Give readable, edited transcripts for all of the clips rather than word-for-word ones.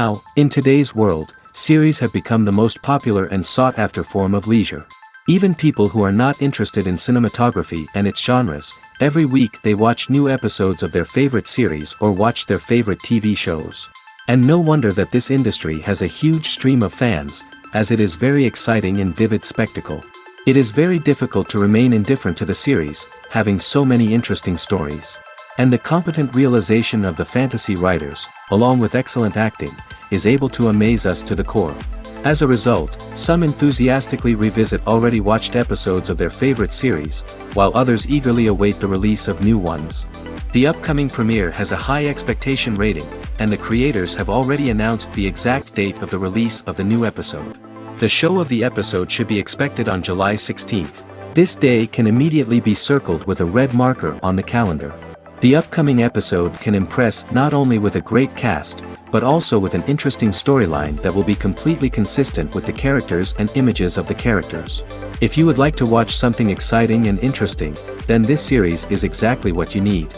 Now, in today's world, series have become the most popular and sought-after form of leisure. Even people who are not interested in cinematography and its genres, every week they watch new episodes of their favorite series or watch their favorite TV shows. And no wonder that this industry has a huge stream of fans, as it is very exciting and vivid spectacle. It is very difficult to remain indifferent to the series, having so many interesting stories. And the competent realization of the fantasy writers, along with excellent acting, is able to amaze us to the core. As a result, some enthusiastically revisit already watched episodes of their favorite series, while others eagerly await the release of new ones. The upcoming premiere has a high expectation rating, and the creators have already announced the exact date of the release of the new episode. The show of the episode should be expected on July 16th. This day can immediately be circled with a red marker on the calendar. The upcoming episode can impress not only with a great cast, but also with an interesting storyline that will be completely consistent with the characters and images of the characters. If you would like to watch something exciting and interesting, then this series is exactly what you need.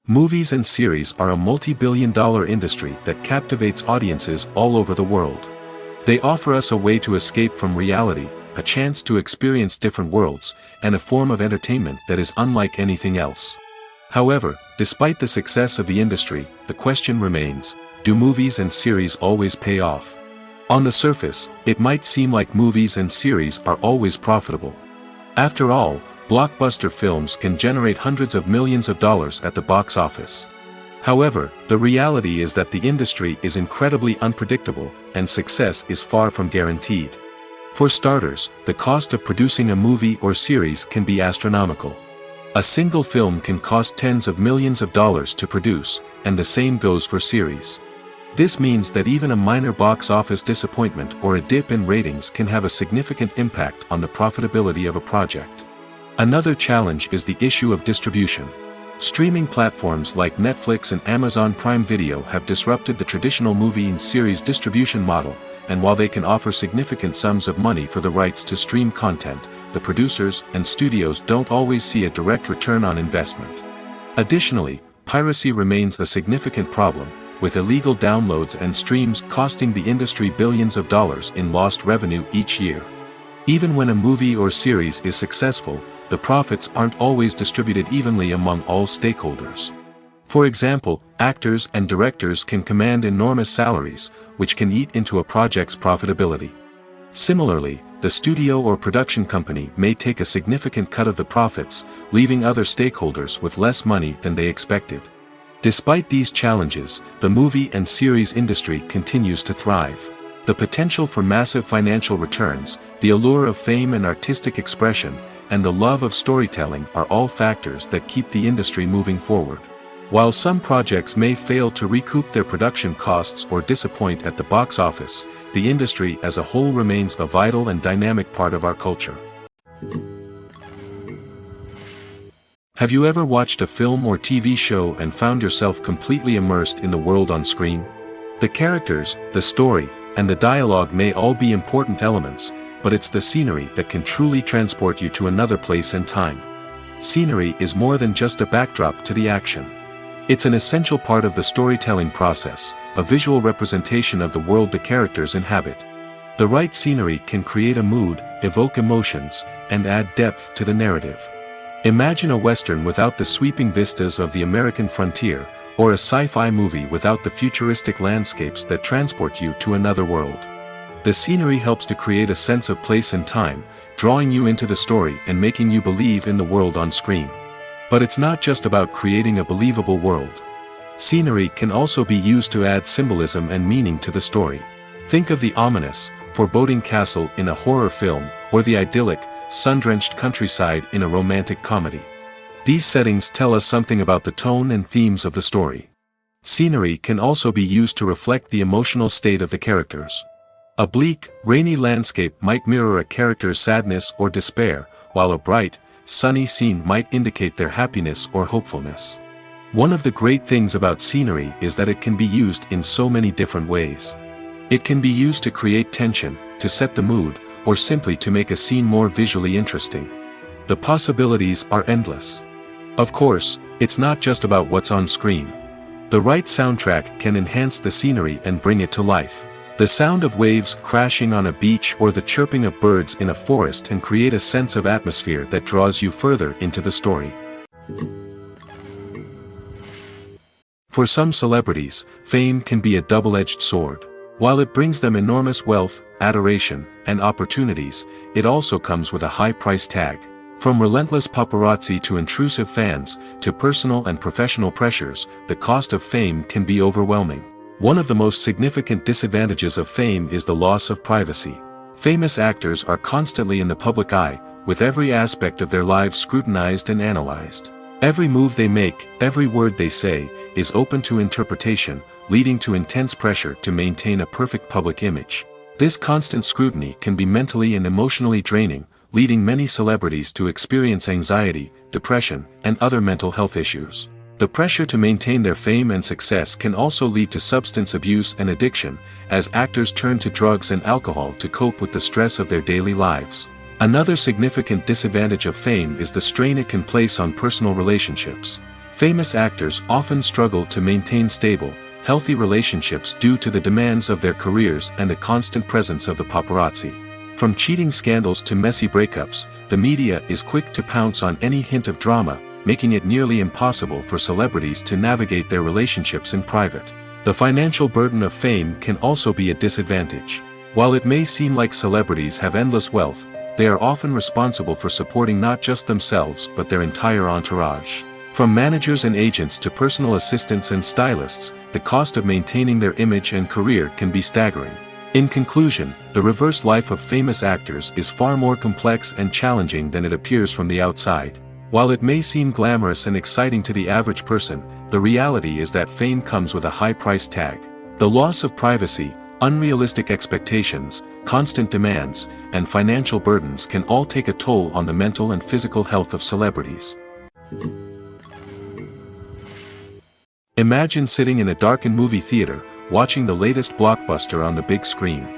Movies and series are a multi-billion-dollar industry that captivates audiences all over the world. They offer us a way to escape from reality, a chance to experience different worlds, and a form of entertainment that is unlike anything else. However, despite the success of the industry, the question remains, do movies and series always pay off? On the surface, it might seem like movies and series are always profitable. After all, blockbuster films can generate hundreds of millions of dollars at the box office. However, the reality is that the industry is incredibly unpredictable, and success is far from guaranteed. For starters, the cost of producing a movie or series can be astronomical. A single film can cost tens of millions of dollars to produce, and the same goes for series. This means that even a minor box office disappointment or a dip in ratings can have a significant impact on the profitability of a project. Another challenge is the issue of distribution. Streaming platforms like Netflix and Amazon Prime Video have disrupted the traditional movie and series distribution model, and while they can offer significant sums of money for the rights to stream content, the producers and studios don't always see a direct return on investment. Additionally, piracy remains a significant problem, with illegal downloads and streams costing the industry billions of dollars in lost revenue each year. Even when a movie or series is successful, the profits aren't always distributed evenly among all stakeholders. For example, actors and directors can command enormous salaries, which can eat into a project's profitability. Similarly, the studio or production company may take a significant cut of the profits, leaving other stakeholders with less money than they expected. Despite these challenges, the movie and series industry continues to thrive. The potential for massive financial returns, the allure of fame and artistic expression, and the love of storytelling are all factors that keep the industry moving forward. While some projects may fail to recoup their production costs or disappoint at the box office, the industry as a whole remains a vital and dynamic part of our culture. Have you ever watched a film or TV show and found yourself completely immersed in the world on screen? The characters, the story, and the dialogue may all be important elements, but it's the scenery that can truly transport you to another place and time. Scenery is more than just a backdrop to the action. It's an essential part of the storytelling process, a visual representation of the world the characters inhabit. The right scenery can create a mood, evoke emotions, and add depth to the narrative. Imagine a Western without the sweeping vistas of the American frontier, or a sci-fi movie without the futuristic landscapes that transport you to another world. The scenery helps to create a sense of place and time, drawing you into the story and making you believe in the world on screen. But it's not just about creating a believable world. Scenery can also be used to add symbolism and meaning to the story. Think of the ominous, foreboding castle in a horror film, or the idyllic, sun-drenched countryside in a romantic comedy. These settings tell us something about the tone and themes of the story. Scenery can also be used to reflect the emotional state of the characters. A bleak, rainy landscape might mirror a character's sadness or despair, while a bright, sunny scene might indicate their happiness or hopefulness. One of the great things about scenery is that it can be used in so many different ways. It can be used to create tension, to set the mood, or simply to make a scene more visually interesting. The possibilities are endless. Of course, it's not just about what's on screen. The right soundtrack can enhance the scenery and bring it to life. The sound of waves crashing on a beach or the chirping of birds in a forest can create a sense of atmosphere that draws you further into the story. For some celebrities, fame can be a double-edged sword. While it brings them enormous wealth, adoration, and opportunities, it also comes with a high price tag. From relentless paparazzi to intrusive fans, to personal and professional pressures, the cost of fame can be overwhelming. One of the most significant disadvantages of fame is the loss of privacy. Famous actors are constantly in the public eye, with every aspect of their lives scrutinized and analyzed. Every move they make, every word they say, is open to interpretation, leading to intense pressure to maintain a perfect public image. This constant scrutiny can be mentally and emotionally draining, leading many celebrities to experience anxiety, depression, and other mental health issues. The pressure to maintain their fame and success can also lead to substance abuse and addiction, as actors turn to drugs and alcohol to cope with the stress of their daily lives. Another significant disadvantage of fame is the strain it can place on personal relationships. Famous actors often struggle to maintain stable, healthy relationships due to the demands of their careers and the constant presence of the paparazzi. From cheating scandals to messy breakups, the media is quick to pounce on any hint of drama, making it nearly impossible for celebrities to navigate their relationships in private. The financial burden of fame can also be a disadvantage. While it may seem like celebrities have endless wealth, they are often responsible for supporting not just themselves but their entire entourage. From managers and agents to personal assistants and stylists, the cost of maintaining their image and career can be staggering. In conclusion, the reverse life of famous actors is far more complex and challenging than it appears from the outside. While it may seem glamorous and exciting to the average person, the reality is that fame comes with a high price tag. The loss of privacy, unrealistic expectations, constant demands, and financial burdens can all take a toll on the mental and physical health of celebrities. Imagine sitting in a darkened movie theater, watching the latest blockbuster on the big screen.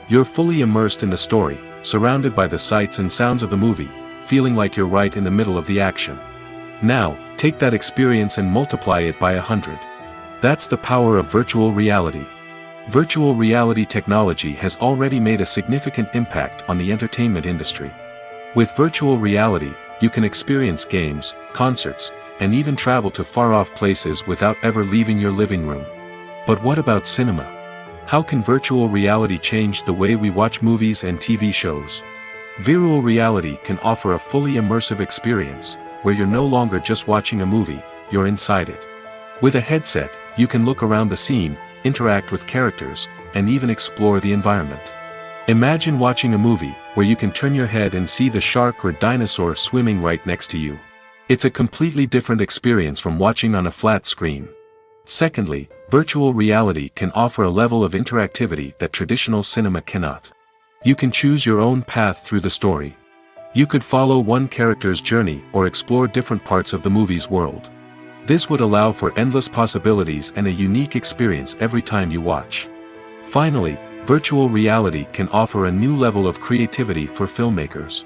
You're fully immersed in the story, surrounded by the sights and sounds of the movie, feeling like you're right in the middle of the action. Now, take that experience and multiply it by 100. That's the power of virtual reality. Virtual reality technology has already made a significant impact on the entertainment industry. With virtual reality, you can experience games, concerts, and even travel to far-off places without ever leaving your living room. But what about cinema? How can virtual reality change the way we watch movies and TV shows? Virtual reality can offer a fully immersive experience, where you're no longer just watching a movie, you're inside it. With a headset, you can look around the scene, interact with characters, and even explore the environment. Imagine watching a movie, where you can turn your head and see the shark or dinosaur swimming right next to you. It's a completely different experience from watching on a flat screen. Secondly, virtual reality can offer a level of interactivity that traditional cinema cannot. You can choose your own path through the story. You could follow one character's journey or explore different parts of the movie's world. This would allow for endless possibilities and a unique experience every time you watch. Finally, virtual reality can offer a new level of creativity for filmmakers.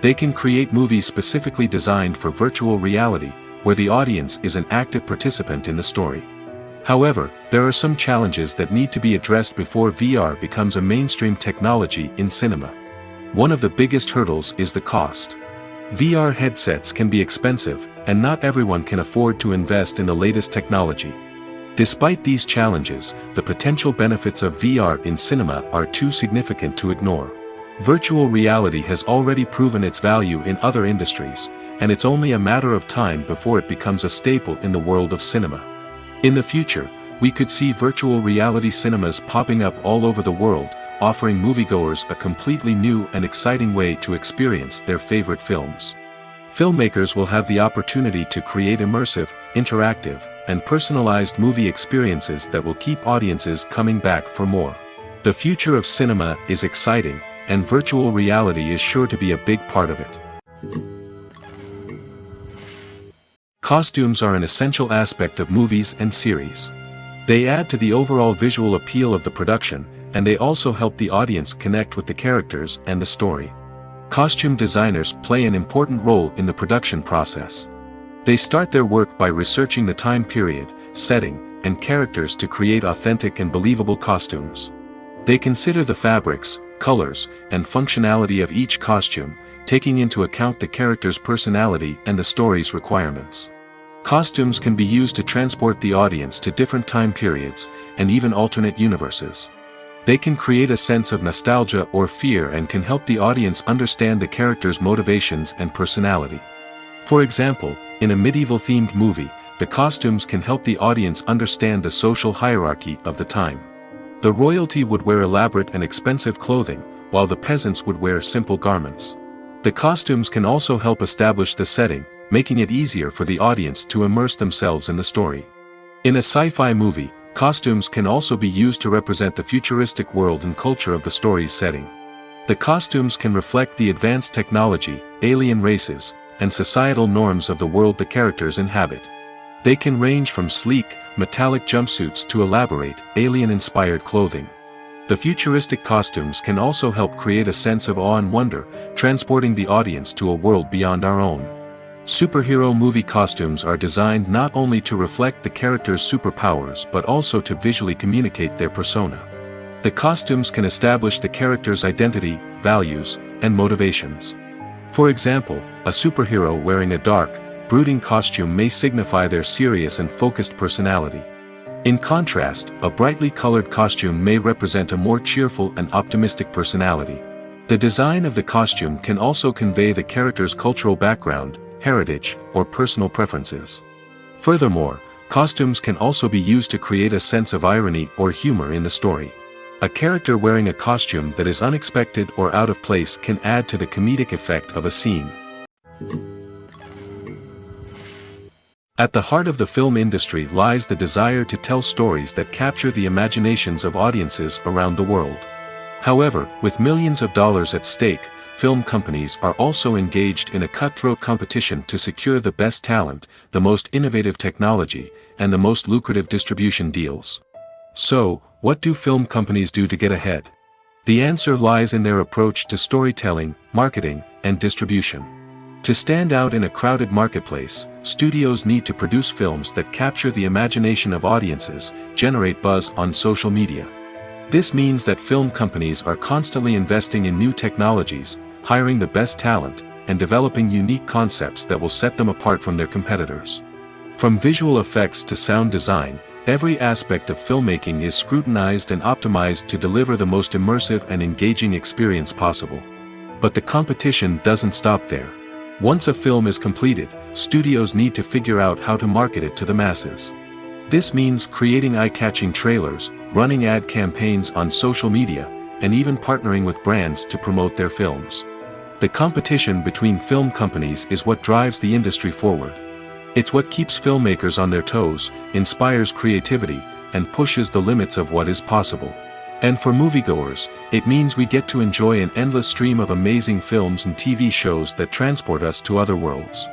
They can create movies specifically designed for virtual reality, where the audience is an active participant in the story. However, there are some challenges that need to be addressed before VR becomes a mainstream technology in cinema. One of the biggest hurdles is the cost. VR headsets can be expensive, and not everyone can afford to invest in the latest technology. Despite these challenges, the potential benefits of VR in cinema are too significant to ignore. Virtual reality has already proven its value in other industries, and it's only a matter of time before it becomes a staple in the world of cinema. In the future, we could see virtual reality cinemas popping up all over the world, offering moviegoers a completely new and exciting way to experience their favorite films. Filmmakers will have the opportunity to create immersive, interactive, and personalized movie experiences that will keep audiences coming back for more. The future of cinema is exciting, and virtual reality is sure to be a big part of it. Costumes are an essential aspect of movies and series. They add to the overall visual appeal of the production, and they also help the audience connect with the characters and the story. Costume designers play an important role in the production process. They start their work by researching the time period, setting, and characters to create authentic and believable costumes. They consider the fabrics, colors, and functionality of each costume, taking into account the character's personality and the story's requirements. Costumes can be used to transport the audience to different time periods, and even alternate universes. They can create a sense of nostalgia or fear and can help the audience understand the character's motivations and personality. For example, in a medieval-themed movie, the costumes can help the audience understand the social hierarchy of the time. The royalty would wear elaborate and expensive clothing, while the peasants would wear simple garments. The costumes can also help establish the setting, making it easier for the audience to immerse themselves in the story. In a sci-fi movie, costumes can also be used to represent the futuristic world and culture of the story's setting. The costumes can reflect the advanced technology, alien races, and societal norms of the world the characters inhabit. They can range from sleek, metallic jumpsuits to elaborate, alien-inspired clothing. The futuristic costumes can also help create a sense of awe and wonder, transporting the audience to a world beyond our own. Superhero movie costumes are designed not only to reflect the character's superpowers but also to visually communicate their persona. The costumes can establish the character's identity, values, and motivations. For example, a superhero wearing a dark, brooding costume may signify their serious and focused personality. In contrast, a brightly colored costume may represent a more cheerful and optimistic personality. The design of the costume can also convey the character's cultural background, heritage, or personal preferences. Furthermore, costumes can also be used to create a sense of irony or humor in the story. A character wearing a costume that is unexpected or out of place can add to the comedic effect of a scene. At the heart of the film industry lies the desire to tell stories that capture the imaginations of audiences around the world. However, with millions of dollars at stake, film companies are also engaged in a cutthroat competition to secure the best talent, the most innovative technology, and the most lucrative distribution deals. So, what do film companies do to get ahead? The answer lies in their approach to storytelling, marketing, and distribution. To stand out in a crowded marketplace, studios need to produce films that capture the imagination of audiences, generate buzz on social media. This means that film companies are constantly investing in new technologies, hiring the best talent, and developing unique concepts that will set them apart from their competitors. From visual effects to sound design, every aspect of filmmaking is scrutinized and optimized to deliver the most immersive and engaging experience possible. But the competition doesn't stop there. Once a film is completed, studios need to figure out how to market it to the masses. This means creating eye-catching trailers, running ad campaigns on social media, and even partnering with brands to promote their films. The competition between film companies is what drives the industry forward. It's what keeps filmmakers on their toes, inspires creativity, and pushes the limits of what is possible. And for moviegoers, it means we get to enjoy an endless stream of amazing films and TV shows that transport us to other worlds.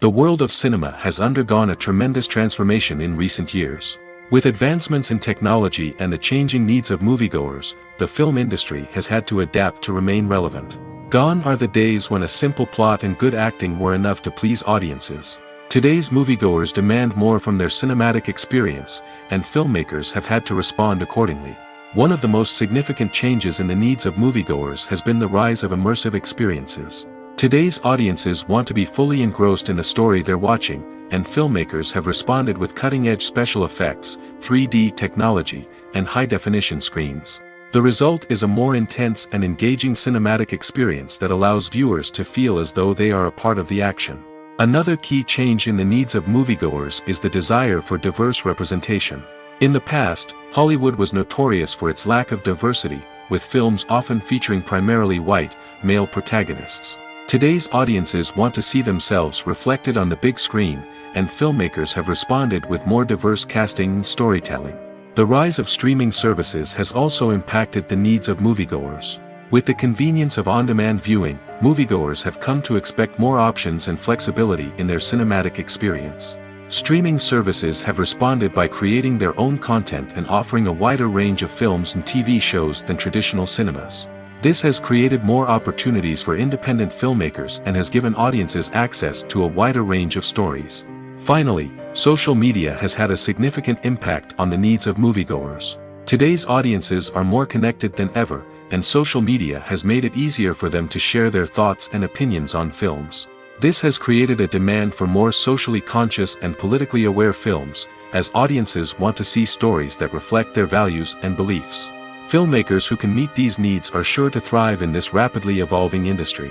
The world of cinema has undergone a tremendous transformation in recent years. With advancements in technology and the changing needs of moviegoers, the film industry has had to adapt to remain relevant. Gone are the days when a simple plot and good acting were enough to please audiences. Today's moviegoers demand more from their cinematic experience, and filmmakers have had to respond accordingly. One of the most significant changes in the needs of moviegoers has been the rise of immersive experiences. Today's audiences want to be fully engrossed in the story they're watching, and filmmakers have responded with cutting-edge special effects, 3D technology, and high-definition screens. The result is a more intense and engaging cinematic experience that allows viewers to feel as though they are a part of the action. Another key change in the needs of moviegoers is the desire for diverse representation. In the past, Hollywood was notorious for its lack of diversity, with films often featuring primarily white, male protagonists. Today's audiences want to see themselves reflected on the big screen, and filmmakers have responded with more diverse casting and storytelling. The rise of streaming services has also impacted the needs of moviegoers. With the convenience of on-demand viewing, moviegoers have come to expect more options and flexibility in their cinematic experience. Streaming services have responded by creating their own content and offering a wider range of films and TV shows than traditional cinemas. This has created more opportunities for independent filmmakers and has given audiences access to a wider range of stories. Finally, social media has had a significant impact on the needs of moviegoers. Today's audiences are more connected than ever, and social media has made it easier for them to share their thoughts and opinions on films. This has created a demand for more socially conscious and politically aware films, as audiences want to see stories that reflect their values and beliefs. Filmmakers who can meet these needs are sure to thrive in this rapidly evolving industry.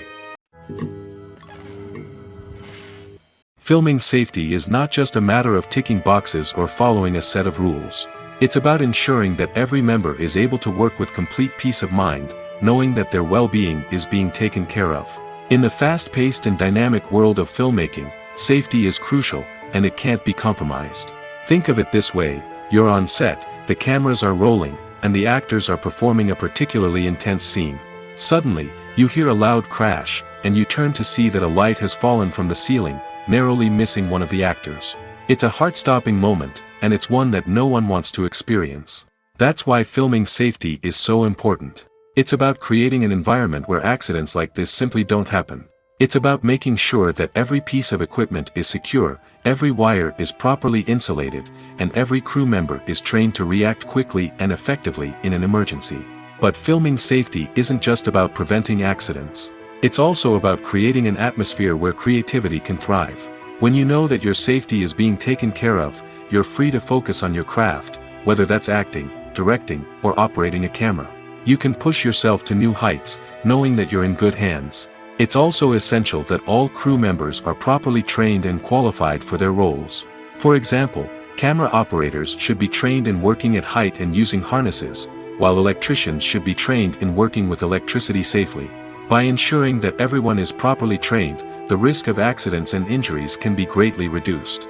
Filming safety is not just a matter of ticking boxes or following a set of rules. It's about ensuring that every member is able to work with complete peace of mind, knowing that their well-being is being taken care of. In the fast-paced and dynamic world of filmmaking, safety is crucial, and it can't be compromised. Think of it this way: you're on set, the cameras are rolling, and the actors are performing a particularly intense scene. Suddenly, you hear a loud crash, and you turn to see that a light has fallen from the ceiling, narrowly missing one of the actors. It's a heart-stopping moment, and it's one that no one wants to experience. That's why filming safety is so important. It's about creating an environment where accidents like this simply don't happen. It's about making sure that every piece of equipment is secure, every wire is properly insulated, and every crew member is trained to react quickly and effectively in an emergency. But filming safety isn't just about preventing accidents. It's also about creating an atmosphere where creativity can thrive. When you know that your safety is being taken care of, you're free to focus on your craft, whether that's acting, directing, or operating a camera. You can push yourself to new heights, knowing that you're in good hands. It's also essential that all crew members are properly trained and qualified for their roles. For example, camera operators should be trained in working at height and using harnesses, while electricians should be trained in working with electricity safely. By ensuring that everyone is properly trained, the risk of accidents and injuries can be greatly reduced.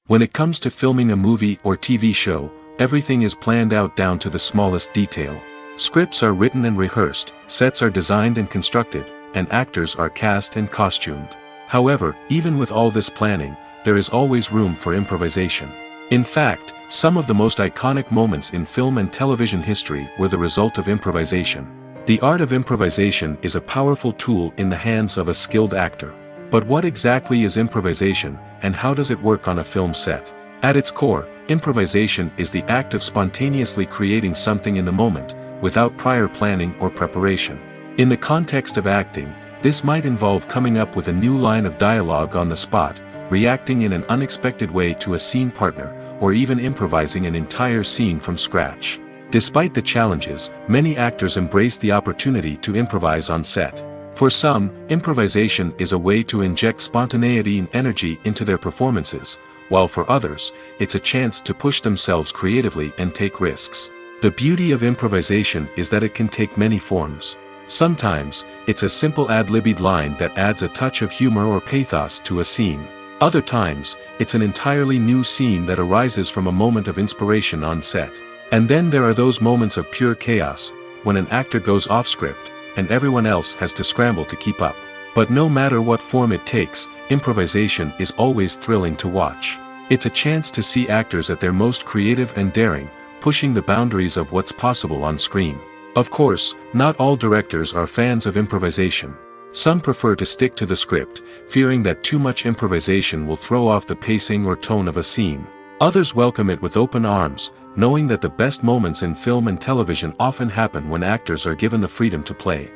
When it comes to filming a movie or TV show, everything is planned out down to the smallest detail. Scripts are written and rehearsed, sets are designed and constructed, and actors are cast and costumed. However, even with all this planning, there is always room for improvisation. In fact, some of the most iconic moments in film and television history were the result of improvisation. The art of improvisation is a powerful tool in the hands of a skilled actor. But what exactly is improvisation, and how does it work on a film set? At its core, improvisation is the act of spontaneously creating something in the moment, without prior planning or preparation. In the context of acting, this might involve coming up with a new line of dialogue on the spot, reacting in an unexpected way to a scene partner, or even improvising an entire scene from scratch. Despite the challenges, many actors embrace the opportunity to improvise on set. For some, improvisation is a way to inject spontaneity and energy into their performances, while for others, it's a chance to push themselves creatively and take risks. The beauty of improvisation is that it can take many forms. Sometimes, it's a simple ad-libbed line that adds a touch of humor or pathos to a scene. Other times, it's an entirely new scene that arises from a moment of inspiration on set. And then there are those moments of pure chaos, when an actor goes off script, and everyone else has to scramble to keep up. But no matter what form it takes, improvisation is always thrilling to watch. It's a chance to see actors at their most creative and daring, pushing the boundaries of what's possible on screen. Of course, not all directors are fans of improvisation. Some prefer to stick to the script, fearing that too much improvisation will throw off the pacing or tone of a scene. Others welcome it with open arms, knowing that the best moments in film and television often happen when actors are given the freedom to play.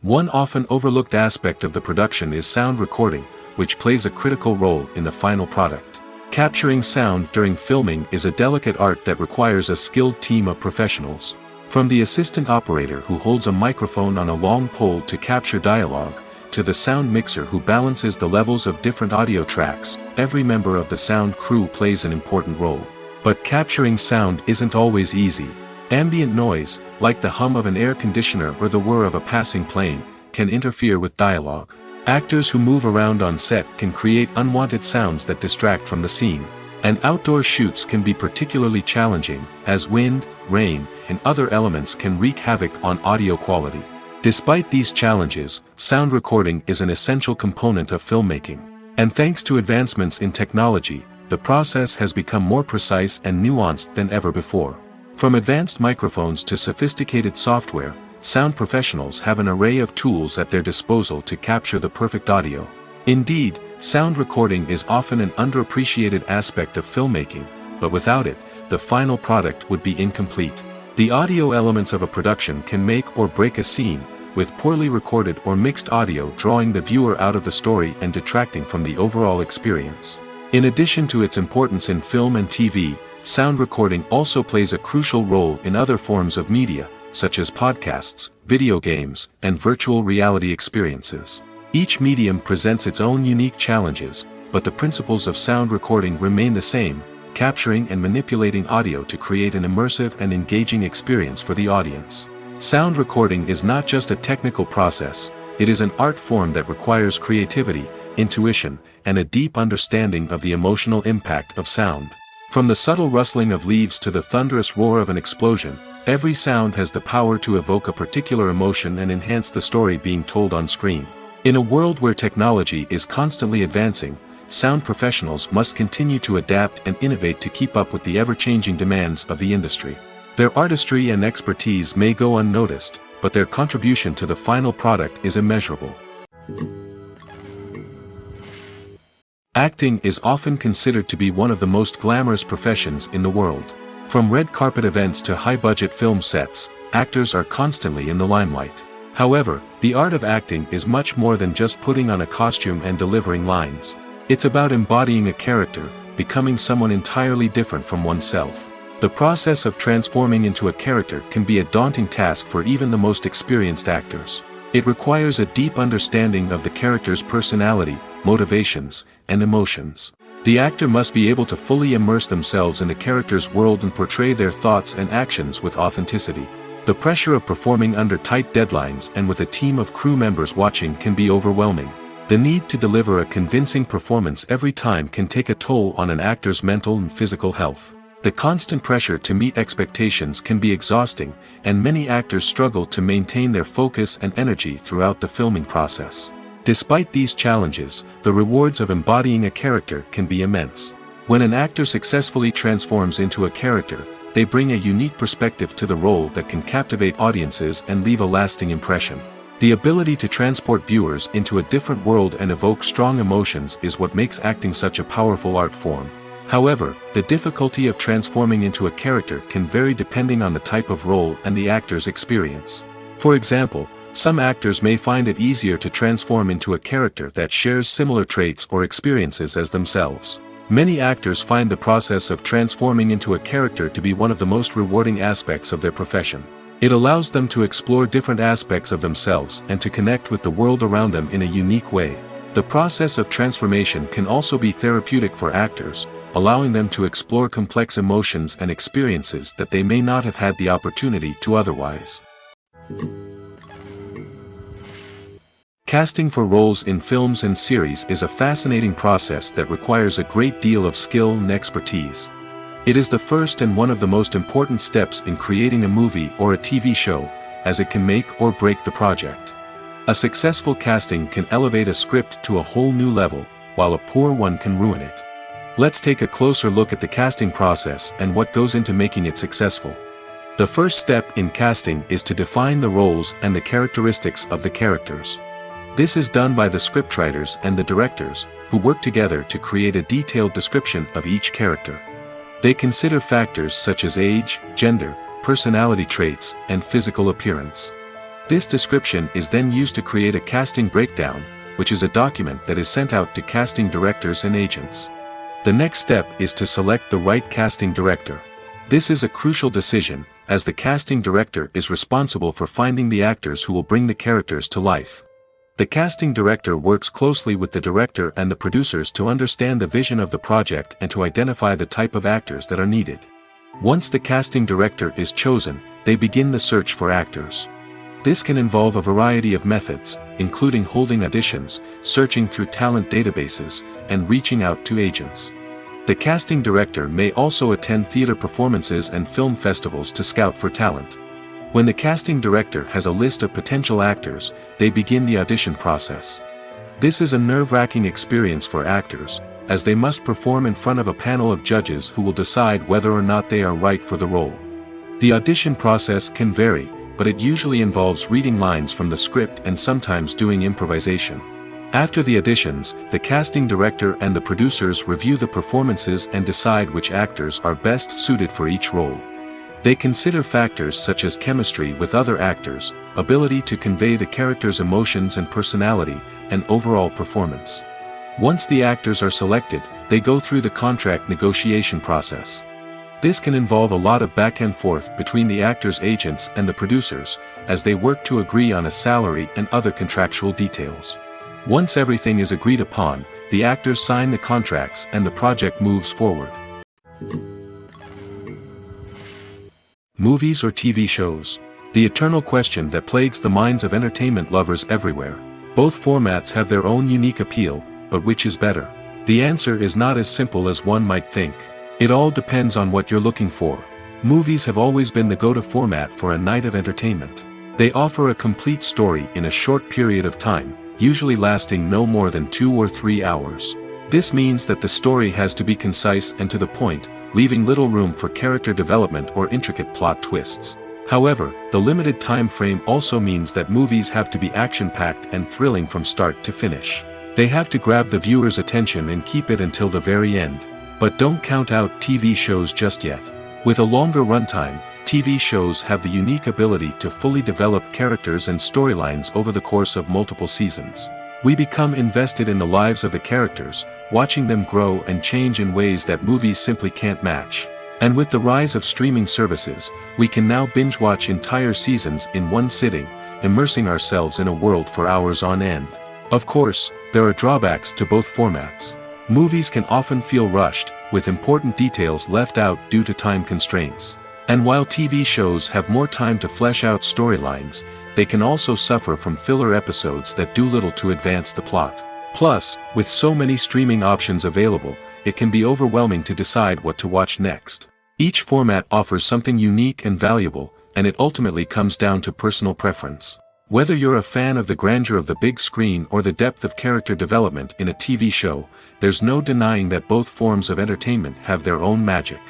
One often overlooked aspect of the production is sound recording, which plays a critical role in the final product. Capturing sound during filming is a delicate art that requires a skilled team of professionals. From the assistant operator who holds a microphone on a long pole to capture dialogue, to the sound mixer who balances the levels of different audio tracks, every member of the sound crew plays an important role. But capturing sound isn't always easy. Ambient noise, like the hum of an air conditioner or the whir of a passing plane, can interfere with dialogue. Actors who move around on set can create unwanted sounds that distract from the scene. And outdoor shoots can be particularly challenging, as wind, rain, and other elements can wreak havoc on audio quality. Despite these challenges, sound recording is an essential component of filmmaking. And thanks to advancements in technology, the process has become more precise and nuanced than ever before. From advanced microphones to sophisticated software, sound professionals have an array of tools at their disposal to capture the perfect audio. Indeed, sound recording is often an underappreciated aspect of filmmaking, but without it, the final product would be incomplete. The audio elements of a production can make or break a scene, with poorly recorded or mixed audio drawing the viewer out of the story and detracting from the overall experience. In addition to its importance in film and TV, sound recording also plays a crucial role in other forms of media, such as podcasts, video games, and virtual reality experiences. Each medium presents its own unique challenges, but the principles of sound recording remain the same, capturing and manipulating audio to create an immersive and engaging experience for the audience. Sound recording is not just a technical process, it is an art form that requires creativity, intuition, and a deep understanding of the emotional impact of sound. From the subtle rustling of leaves to the thunderous roar of an explosion, every sound has the power to evoke a particular emotion and enhance the story being told on screen. In a world where technology is constantly advancing, sound professionals must continue to adapt and innovate to keep up with the ever-changing demands of the industry. Their artistry and expertise may go unnoticed, but their contribution to the final product is immeasurable. Acting is often considered to be one of the most glamorous professions in the world. From red carpet events to high-budget film sets, actors are constantly in the limelight. However, the art of acting is much more than just putting on a costume and delivering lines. It's about embodying a character, becoming someone entirely different from oneself. The process of transforming into a character can be a daunting task for even the most experienced actors. It requires a deep understanding of the character's personality, motivations, and emotions. The actor must be able to fully immerse themselves in the character's world and portray their thoughts and actions with authenticity. The pressure of performing under tight deadlines and with a team of crew members watching can be overwhelming. The need to deliver a convincing performance every time can take a toll on an actor's mental and physical health. The constant pressure to meet expectations can be exhausting, and many actors struggle to maintain their focus and energy throughout the filming process. Despite these challenges, the rewards of embodying a character can be immense. When an actor successfully transforms into a character, they bring a unique perspective to the role that can captivate audiences and leave a lasting impression. The ability to transport viewers into a different world and evoke strong emotions is what makes acting such a powerful art form. However, the difficulty of transforming into a character can vary depending on the type of role and the actor's experience. For example, some actors may find it easier to transform into a character that shares similar traits or experiences as themselves. Many actors find the process of transforming into a character to be one of the most rewarding aspects of their profession. It allows them to explore different aspects of themselves and to connect with the world around them in a unique way. The process of transformation can also be therapeutic for actors, allowing them to explore complex emotions and experiences that they may not have had the opportunity to otherwise. Casting for roles in films and series is a fascinating process that requires a great deal of skill and expertise. It is the first and one of the most important steps in creating a movie or a TV show, as it can make or break the project. A successful casting can elevate a script to a whole new level, while a poor one can ruin it. Let's take a closer look at the casting process and what goes into making it successful. The first step in casting is to define the roles and the characteristics of the characters. This is done by the scriptwriters and the directors, who work together to create a detailed description of each character. They consider factors such as age, gender, personality traits, and physical appearance. This description is then used to create a casting breakdown, which is a document that is sent out to casting directors and agents. The next step is to select the right casting director. This is a crucial decision, as the casting director is responsible for finding the actors who will bring the characters to life. The casting director works closely with the director and the producers to understand the vision of the project and to identify the type of actors that are needed. Once the casting director is chosen, they begin the search for actors. This can involve a variety of methods, including holding auditions, searching through talent databases, and reaching out to agents. The casting director may also attend theater performances and film festivals to scout for talent. When the casting director has a list of potential actors, they begin the audition process. This is a nerve-wracking experience for actors, as they must perform in front of a panel of judges who will decide whether or not they are right for the role. The audition process can vary, but it usually involves reading lines from the script and sometimes doing improvisation. After the auditions, the casting director and the producers review the performances and decide which actors are best suited for each role. They consider factors such as chemistry with other actors, ability to convey the character's emotions and personality, and overall performance. Once the actors are selected, they go through the contract negotiation process. This can involve a lot of back and forth between the actors' agents and the producers, as they work to agree on a salary and other contractual details. Once everything is agreed upon, the actors sign the contracts and the project moves forward. Movies or TV shows? The eternal question that plagues the minds of entertainment lovers everywhere. Both formats have their own unique appeal, but which is better? The answer is not as simple as one might think. It all depends on what you're looking for. Movies have always been the go-to format for a night of entertainment. They offer a complete story in a short period of time, usually lasting no more than 2 or 3 hours. This means that the story has to be concise and to the point, leaving little room for character development or intricate plot twists. However, the limited time frame also means that movies have to be action-packed and thrilling from start to finish. They have to grab the viewer's attention and keep it until the very end. But don't count out TV shows just yet. With a longer runtime, TV shows have the unique ability to fully develop characters and storylines over the course of multiple seasons. We become invested in the lives of the characters, watching them grow and change in ways that movies simply can't match. And with the rise of streaming services, we can now binge-watch entire seasons in one sitting, immersing ourselves in a world for hours on end. Of course, there are drawbacks to both formats. Movies can often feel rushed, with important details left out due to time constraints. And while TV shows have more time to flesh out storylines, they can also suffer from filler episodes that do little to advance the plot. Plus, with so many streaming options available, it can be overwhelming to decide what to watch next. Each format offers something unique and valuable, and it ultimately comes down to personal preference. Whether you're a fan of the grandeur of the big screen or the depth of character development in a TV show, there's no denying that both forms of entertainment have their own magic.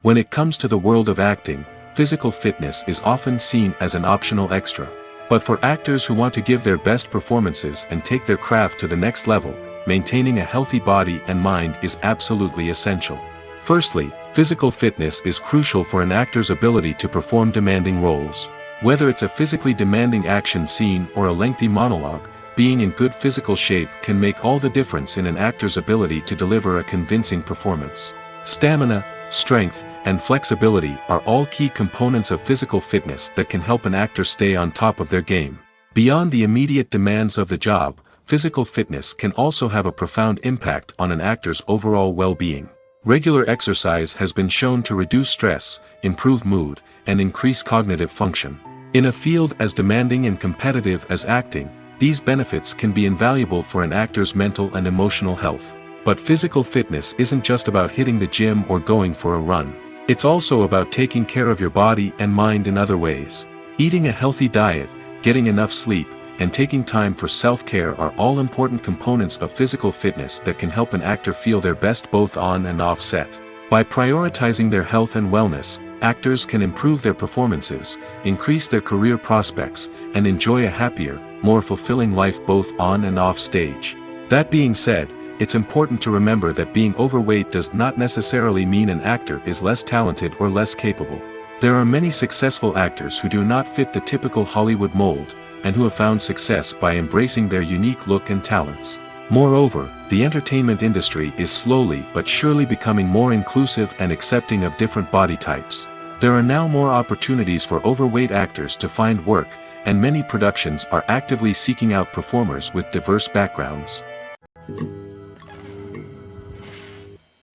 When it comes to the world of acting, physical fitness is often seen as an optional extra. But for actors who want to give their best performances and take their craft to the next level, maintaining a healthy body and mind is absolutely essential. Firstly, physical fitness is crucial for an actor's ability to perform demanding roles. Whether it's a physically demanding action scene or a lengthy monologue, being in good physical shape can make all the difference in an actor's ability to deliver a convincing performance. Stamina, strength, and flexibility are all key components of physical fitness that can help an actor stay on top of their game. Beyond the immediate demands of the job, physical fitness can also have a profound impact on an actor's overall well-being. Regular exercise has been shown to reduce stress, improve mood, and increase cognitive function. In a field as demanding and competitive as acting, these benefits can be invaluable for an actor's mental and emotional health. But physical fitness isn't just about hitting the gym or going for a run. It's also about taking care of your body and mind in other ways. Eating a healthy diet, getting enough sleep, and taking time for self-care are all important components of physical fitness that can help an actor feel their best both on and off set. By prioritizing their health and wellness, actors can improve their performances, increase their career prospects, and enjoy a happier, more fulfilling life both on and off stage. That being said, it's important to remember that being overweight does not necessarily mean an actor is less talented or less capable. There are many successful actors who do not fit the typical Hollywood mold, and who have found success by embracing their unique look and talents. Moreover, the entertainment industry is slowly but surely becoming more inclusive and accepting of different body types. There are now more opportunities for overweight actors to find work, and many productions are actively seeking out performers with diverse backgrounds.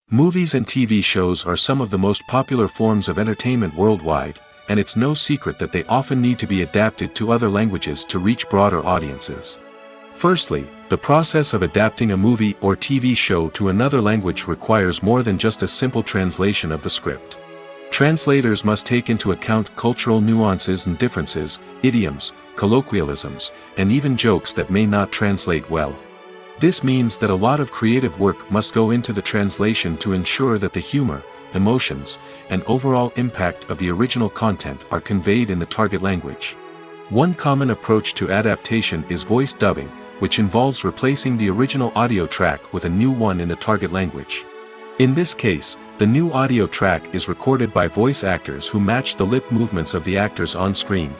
Movies and TV shows are some of the most popular forms of entertainment worldwide, and it's no secret that they often need to be adapted to other languages to reach broader audiences. Firstly, the process of adapting a movie or TV show to another language requires more than just a simple translation of the script. Translators must take into account cultural nuances and differences, idioms, colloquialisms, and even jokes that may not translate well. This means that a lot of creative work must go into the translation to ensure that the humor, emotions, and overall impact of the original content are conveyed in the target language. One common approach to adaptation is voice dubbing, which involves replacing the original audio track with a new one in the target language. In this case, the new audio track is recorded by voice actors who match the lip movements of the actors on screen.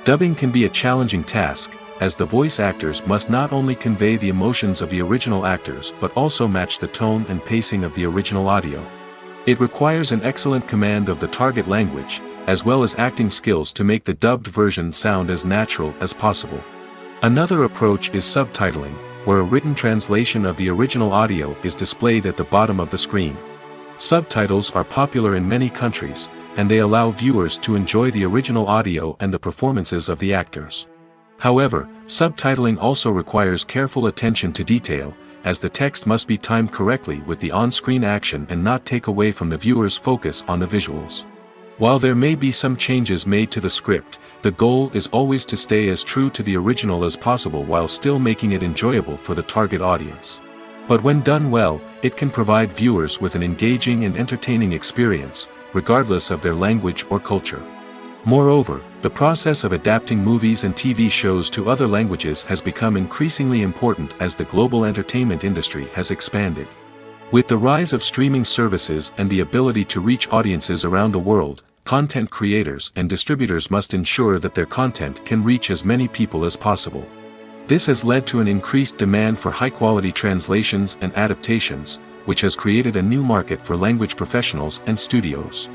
Dubbing can be a challenging task, as the voice actors must not only convey the emotions of the original actors but also match the tone and pacing of the original audio. It requires an excellent command of the target language, as well as acting skills to make the dubbed version sound as natural as possible. Another approach is subtitling, where a written translation of the original audio is displayed at the bottom of the screen. Subtitles are popular in many countries, and they allow viewers to enjoy the original audio and the performances of the actors. However, subtitling also requires careful attention to detail, as the text must be timed correctly with the on-screen action and not take away from the viewer's focus on the visuals. While there may be some changes made to the script, the goal is always to stay as true to the original as possible while still making it enjoyable for the target audience. But when done well, it can provide viewers with an engaging and entertaining experience, regardless of their language or culture. Moreover, the process of adapting movies and TV shows to other languages has become increasingly important as the global entertainment industry has expanded. With the rise of streaming services and the ability to reach audiences around the world, content creators and distributors must ensure that their content can reach as many people as possible. This has led to an increased demand for high-quality translations and adaptations, which has created a new market for language professionals and studios.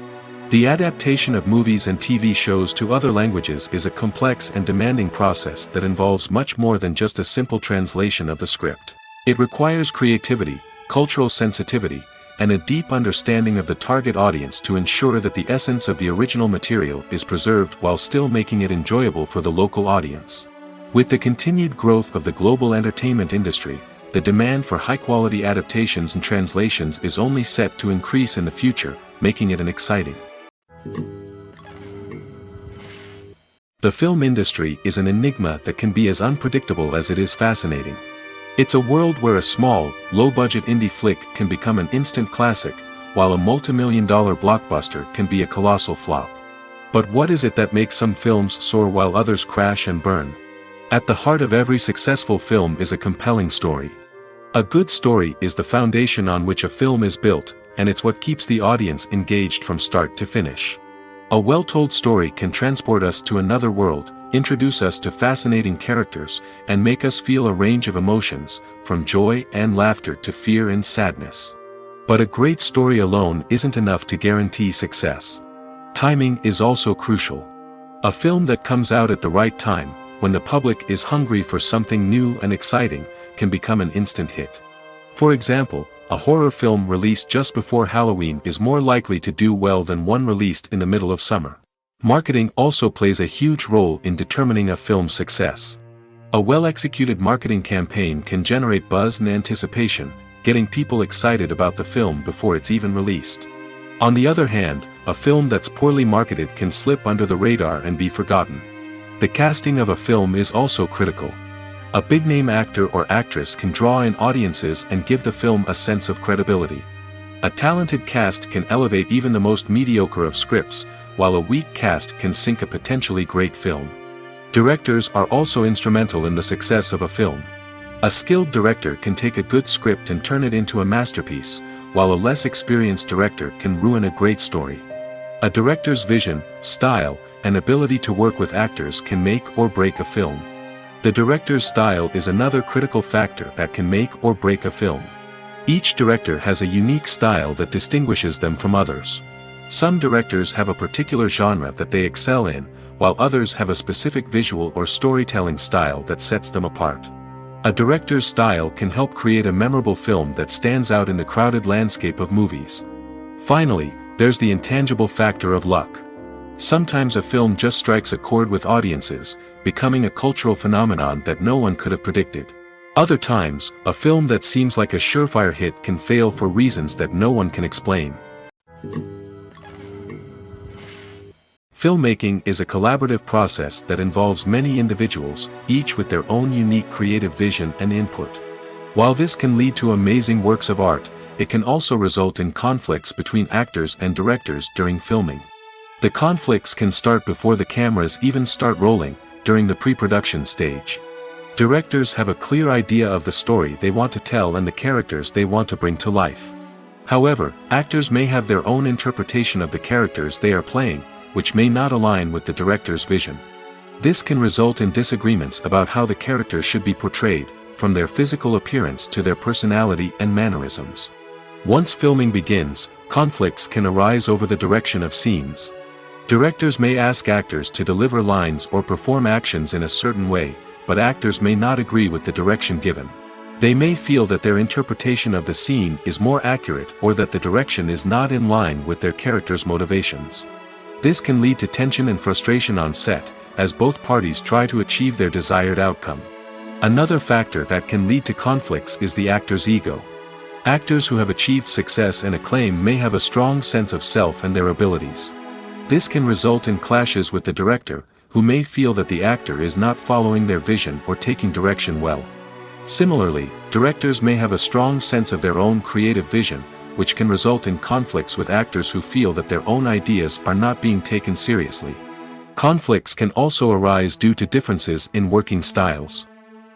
The adaptation of movies and TV shows to other languages is a complex and demanding process that involves much more than just a simple translation of the script. It requires creativity, cultural sensitivity, and a deep understanding of the target audience to ensure that the essence of the original material is preserved while still making it enjoyable for the local audience. With the continued growth of the global entertainment industry, the demand for high-quality adaptations and translations is only set to increase in the future, making it an exciting. The film industry is an enigma that can be as unpredictable as it is fascinating. It's a world where a small, low-budget indie flick can become an instant classic, while a multi-million-dollar blockbuster can be a colossal flop. But what is it that makes some films soar while others crash and burn? At the heart of every successful film is a compelling story. A good story is the foundation on which a film is built, and it's what keeps the audience engaged from start to finish. A well-told story can transport us to another world, introduce us to fascinating characters, and make us feel a range of emotions, from joy and laughter to fear and sadness. But a great story alone isn't enough to guarantee success. Timing is also crucial. A film that comes out at the right time, when the public is hungry for something new and exciting, can become an instant hit. For example, a horror film released just before Halloween is more likely to do well than one released in the middle of summer. Marketing also plays a huge role in determining a film's success. A well-executed marketing campaign can generate buzz and anticipation, getting people excited about the film before it's even released. On the other hand, a film that's poorly marketed can slip under the radar and be forgotten. The casting of a film is also critical. A big-name actor or actress can draw in audiences and give the film a sense of credibility. A talented cast can elevate even the most mediocre of scripts, while a weak cast can sink a potentially great film. Directors are also instrumental in the success of a film. A skilled director can take a good script and turn it into a masterpiece, while a less experienced director can ruin a great story. A director's vision, style, and ability to work with actors can make or break a film. The director's style is another critical factor that can make or break a film. Each director has a unique style that distinguishes them from others. Some directors have a particular genre that they excel in, while others have a specific visual or storytelling style that sets them apart. A director's style can help create a memorable film that stands out in the crowded landscape of movies. Finally, there's the intangible factor of luck. Sometimes a film just strikes a chord with audiences, becoming a cultural phenomenon that no one could have predicted. Other times, a film that seems like a surefire hit can fail for reasons that no one can explain. Filmmaking is a collaborative process that involves many individuals, each with their own unique creative vision and input. While this can lead to amazing works of art, it can also result in conflicts between actors and directors during filming. The conflicts can start before the cameras even start rolling, during the pre-production stage. Directors have a clear idea of the story they want to tell and the characters they want to bring to life. However, actors may have their own interpretation of the characters they are playing, which may not align with the director's vision. This can result in disagreements about how the characters should be portrayed, from their physical appearance to their personality and mannerisms. Once filming begins, conflicts can arise over the direction of scenes. Directors may ask actors to deliver lines or perform actions in a certain way, but actors may not agree with the direction given. They may feel that their interpretation of the scene is more accurate or that the direction is not in line with their character's motivations. This can lead to tension and frustration on set, as both parties try to achieve their desired outcome. Another factor that can lead to conflicts is the actor's ego. Actors who have achieved success and acclaim may have a strong sense of self and their abilities. This can result in clashes with the director, who may feel that the actor is not following their vision or taking direction well. Similarly, directors may have a strong sense of their own creative vision, which can result in conflicts with actors who feel that their own ideas are not being taken seriously. Conflicts can also arise due to differences in working styles.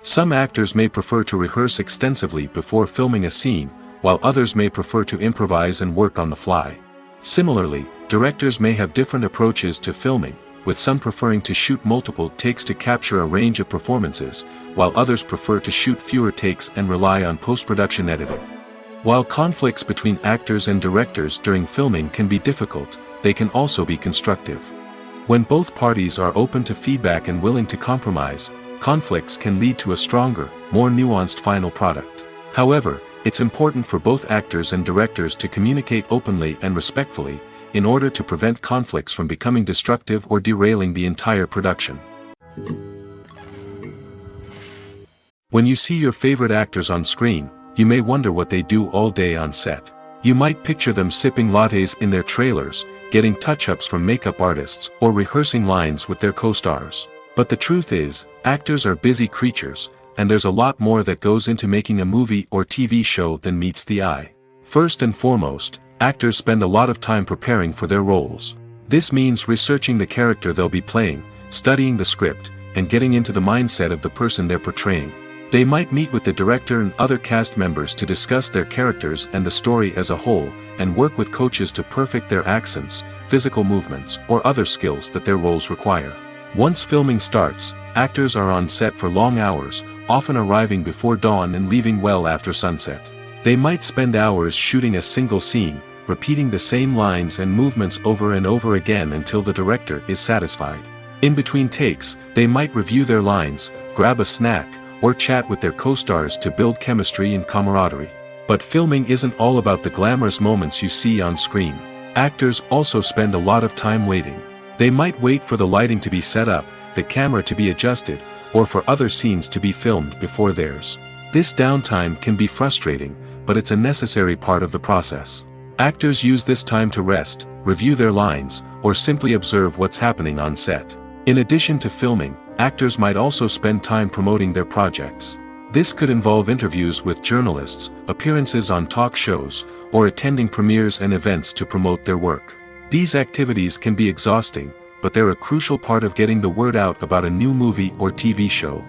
Some actors may prefer to rehearse extensively before filming a scene, while others may prefer to improvise and work on the fly. Similarly, directors may have different approaches to filming, with some preferring to shoot multiple takes to capture a range of performances, while others prefer to shoot fewer takes and rely on post-production editing. While conflicts between actors and directors during filming can be difficult, they can also be constructive. When both parties are open to feedback and willing to compromise, conflicts can lead to a stronger, more nuanced final product. However, it's important for both actors and directors to communicate openly and respectfully, in order to prevent conflicts from becoming destructive or derailing the entire production. When you see your favorite actors on screen, you may wonder what they do all day on set. You might picture them sipping lattes in their trailers, getting touch-ups from makeup artists, or rehearsing lines with their co-stars. But the truth is, actors are busy creatures, and there's a lot more that goes into making a movie or TV show than meets the eye. First and foremost, actors spend a lot of time preparing for their roles. This means researching the character they'll be playing, studying the script, and getting into the mindset of the person they're portraying. They might meet with the director and other cast members to discuss their characters and the story as a whole, and work with coaches to perfect their accents, physical movements, or other skills that their roles require. Once filming starts, actors are on set for long hours, often arriving before dawn and leaving well after sunset. They might spend hours shooting a single scene, repeating the same lines and movements over and over again until the director is satisfied. In between takes, they might review their lines, grab a snack, or chat with their co-stars to build chemistry and camaraderie. But filming isn't all about the glamorous moments you see on screen. Actors also spend a lot of time waiting. They might wait for the lighting to be set up, the camera to be adjusted, or for other scenes to be filmed before theirs. This downtime can be frustrating, but it's a necessary part of the process. Actors use this time to rest, review their lines, or simply observe what's happening on set. In addition to filming, actors might also spend time promoting their projects. This could involve interviews with journalists, appearances on talk shows, or attending premieres and events to promote their work. These activities can be exhausting, but they're a crucial part of getting the word out about a new movie or TV show.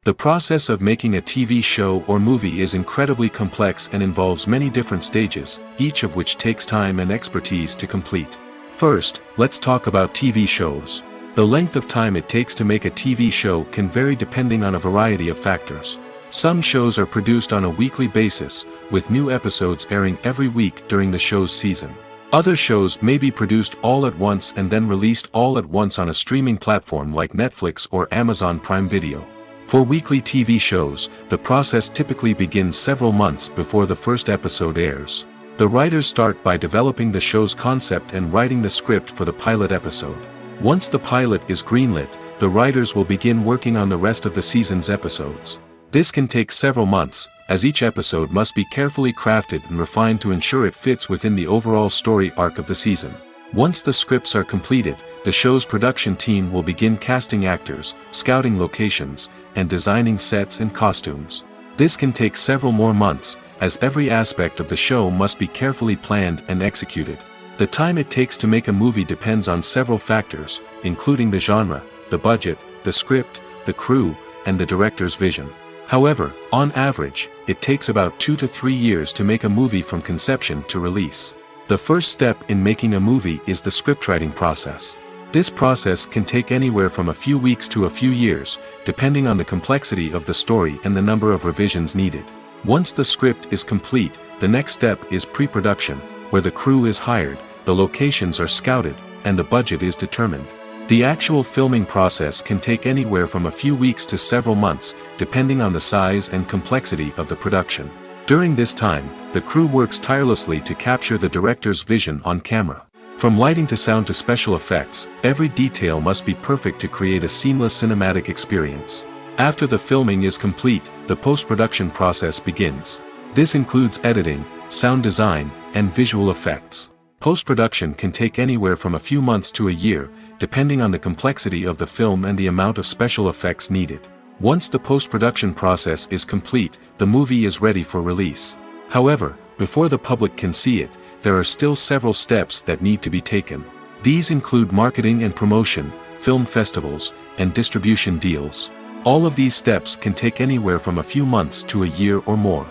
The process of making a TV show or movie is incredibly complex and involves many different stages, each of which takes time and expertise to complete. First, let's talk about TV shows. The length of time it takes to make a TV show can vary depending on a variety of factors. Some shows are produced on a weekly basis, with new episodes airing every week during the show's season. Other shows may be produced all at once and then released all at once on a streaming platform like Netflix or Amazon Prime Video. For weekly TV shows, the process typically begins several months before the first episode airs. The writers start by developing the show's concept and writing the script for the pilot episode. Once the pilot is greenlit, the writers will begin working on the rest of the season's episodes. This can take several months, as each episode must be carefully crafted and refined to ensure it fits within the overall story arc of the season. Once the scripts are completed, the show's production team will begin casting actors, scouting locations, and designing sets and costumes. This can take several more months, as every aspect of the show must be carefully planned and executed. The time it takes to make a movie depends on several factors, including the genre, the budget, the script, the crew, and the director's vision. However, on average, it takes about 2 to 3 years to make a movie from conception to release. The first step in making a movie is the scriptwriting process. This process can take anywhere from a few weeks to a few years, depending on the complexity of the story and the number of revisions needed. Once the script is complete, the next step is pre-production, where the crew is hired, the locations are scouted, and the budget is determined. The actual filming process can take anywhere from a few weeks to several months, depending on the size and complexity of the production. During this time, the crew works tirelessly to capture the director's vision on camera. From lighting to sound to special effects, every detail must be perfect to create a seamless cinematic experience. After the filming is complete, the post-production process begins. This includes editing, sound design, and visual effects. Post-production can take anywhere from a few months to a year, depending on the complexity of the film and the amount of special effects needed. Once the post-production process is complete, the movie is ready for release. However, before the public can see it, there are still several steps that need to be taken. These include marketing and promotion, film festivals, and distribution deals. All of these steps can take anywhere from a few months to a year or more.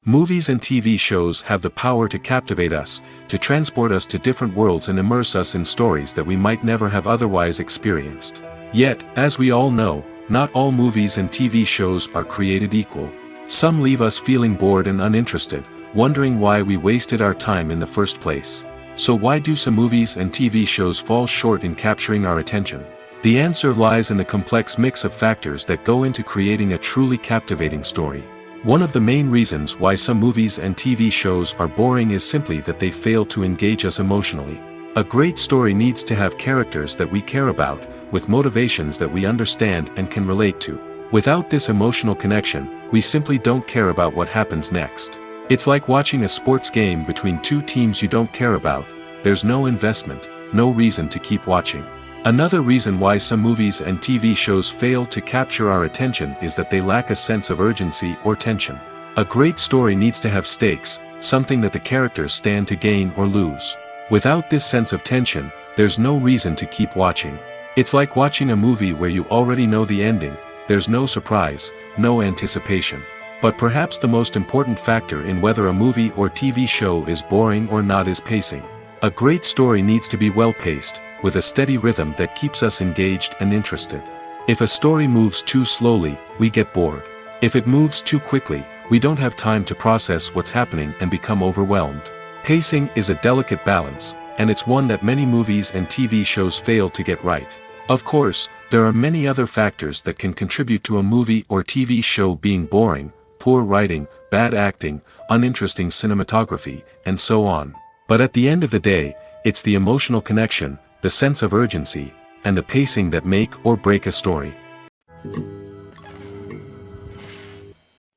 Movies and TV shows have the power to captivate us, to transport us to different worlds and immerse us in stories that we might never have otherwise experienced. Yet, as we all know, not all movies and TV shows are created equal. Some leave us feeling bored and uninterested, wondering why we wasted our time in the first place. So why do some movies and TV shows fall short in capturing our attention? The answer lies in the complex mix of factors that go into creating a truly captivating story. One of the main reasons why some movies and TV shows are boring is simply that they fail to engage us emotionally. A great story needs to have characters that we care about, with motivations that we understand and can relate to. Without this emotional connection, we simply don't care about what happens next. It's like watching a sports game between two teams you don't care about. There's no investment, no reason to keep watching. Another reason why some movies and TV shows fail to capture our attention is that they lack a sense of urgency or tension. A great story needs to have stakes, something that the characters stand to gain or lose. Without this sense of tension, there's no reason to keep watching. It's like watching a movie where you already know the ending. There's no surprise, no anticipation. But perhaps the most important factor in whether a movie or TV show is boring or not is pacing. A great story needs to be well-paced, with a steady rhythm that keeps us engaged and interested. If a story moves too slowly, we get bored. If it moves too quickly, we don't have time to process what's happening and become overwhelmed. Pacing is a delicate balance, and it's one that many movies and TV shows fail to get right. Of course, there are many other factors that can contribute to a movie or TV show being boring: poor writing, bad acting, uninteresting cinematography, and so on. But at the end of the day, it's the emotional connection, the sense of urgency, and the pacing that make or break a story.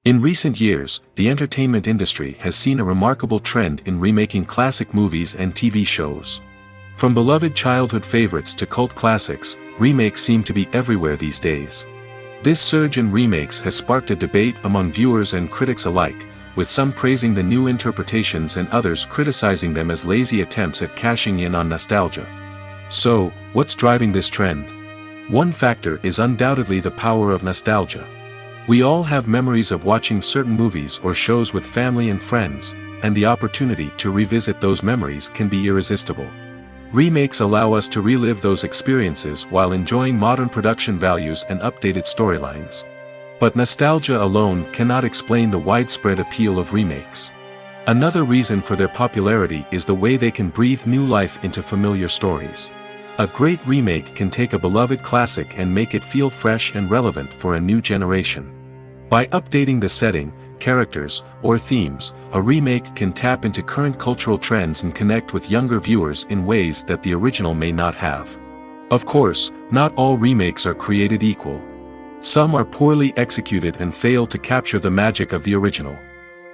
In recent years, the entertainment industry has seen a remarkable trend in remaking classic movies and TV shows. From beloved childhood favorites to cult classics, remakes seem to be everywhere these days. This surge in remakes has sparked a debate among viewers and critics alike, with some praising the new interpretations and others criticizing them as lazy attempts at cashing in on nostalgia. So, what's driving this trend? One factor is undoubtedly the power of nostalgia. We all have memories of watching certain movies or shows with family and friends, and the opportunity to revisit those memories can be irresistible. Remakes allow us to relive those experiences while enjoying modern production values and updated storylines. But nostalgia alone cannot explain the widespread appeal of remakes. Another reason for their popularity is the way they can breathe new life into familiar stories. A great remake can take a beloved classic and make it feel fresh and relevant for a new generation. By updating the setting, characters, or themes, a remake can tap into current cultural trends and connect with younger viewers in ways that the original may not have. Of course, not all remakes are created equal. Some are poorly executed and fail to capture the magic of the original.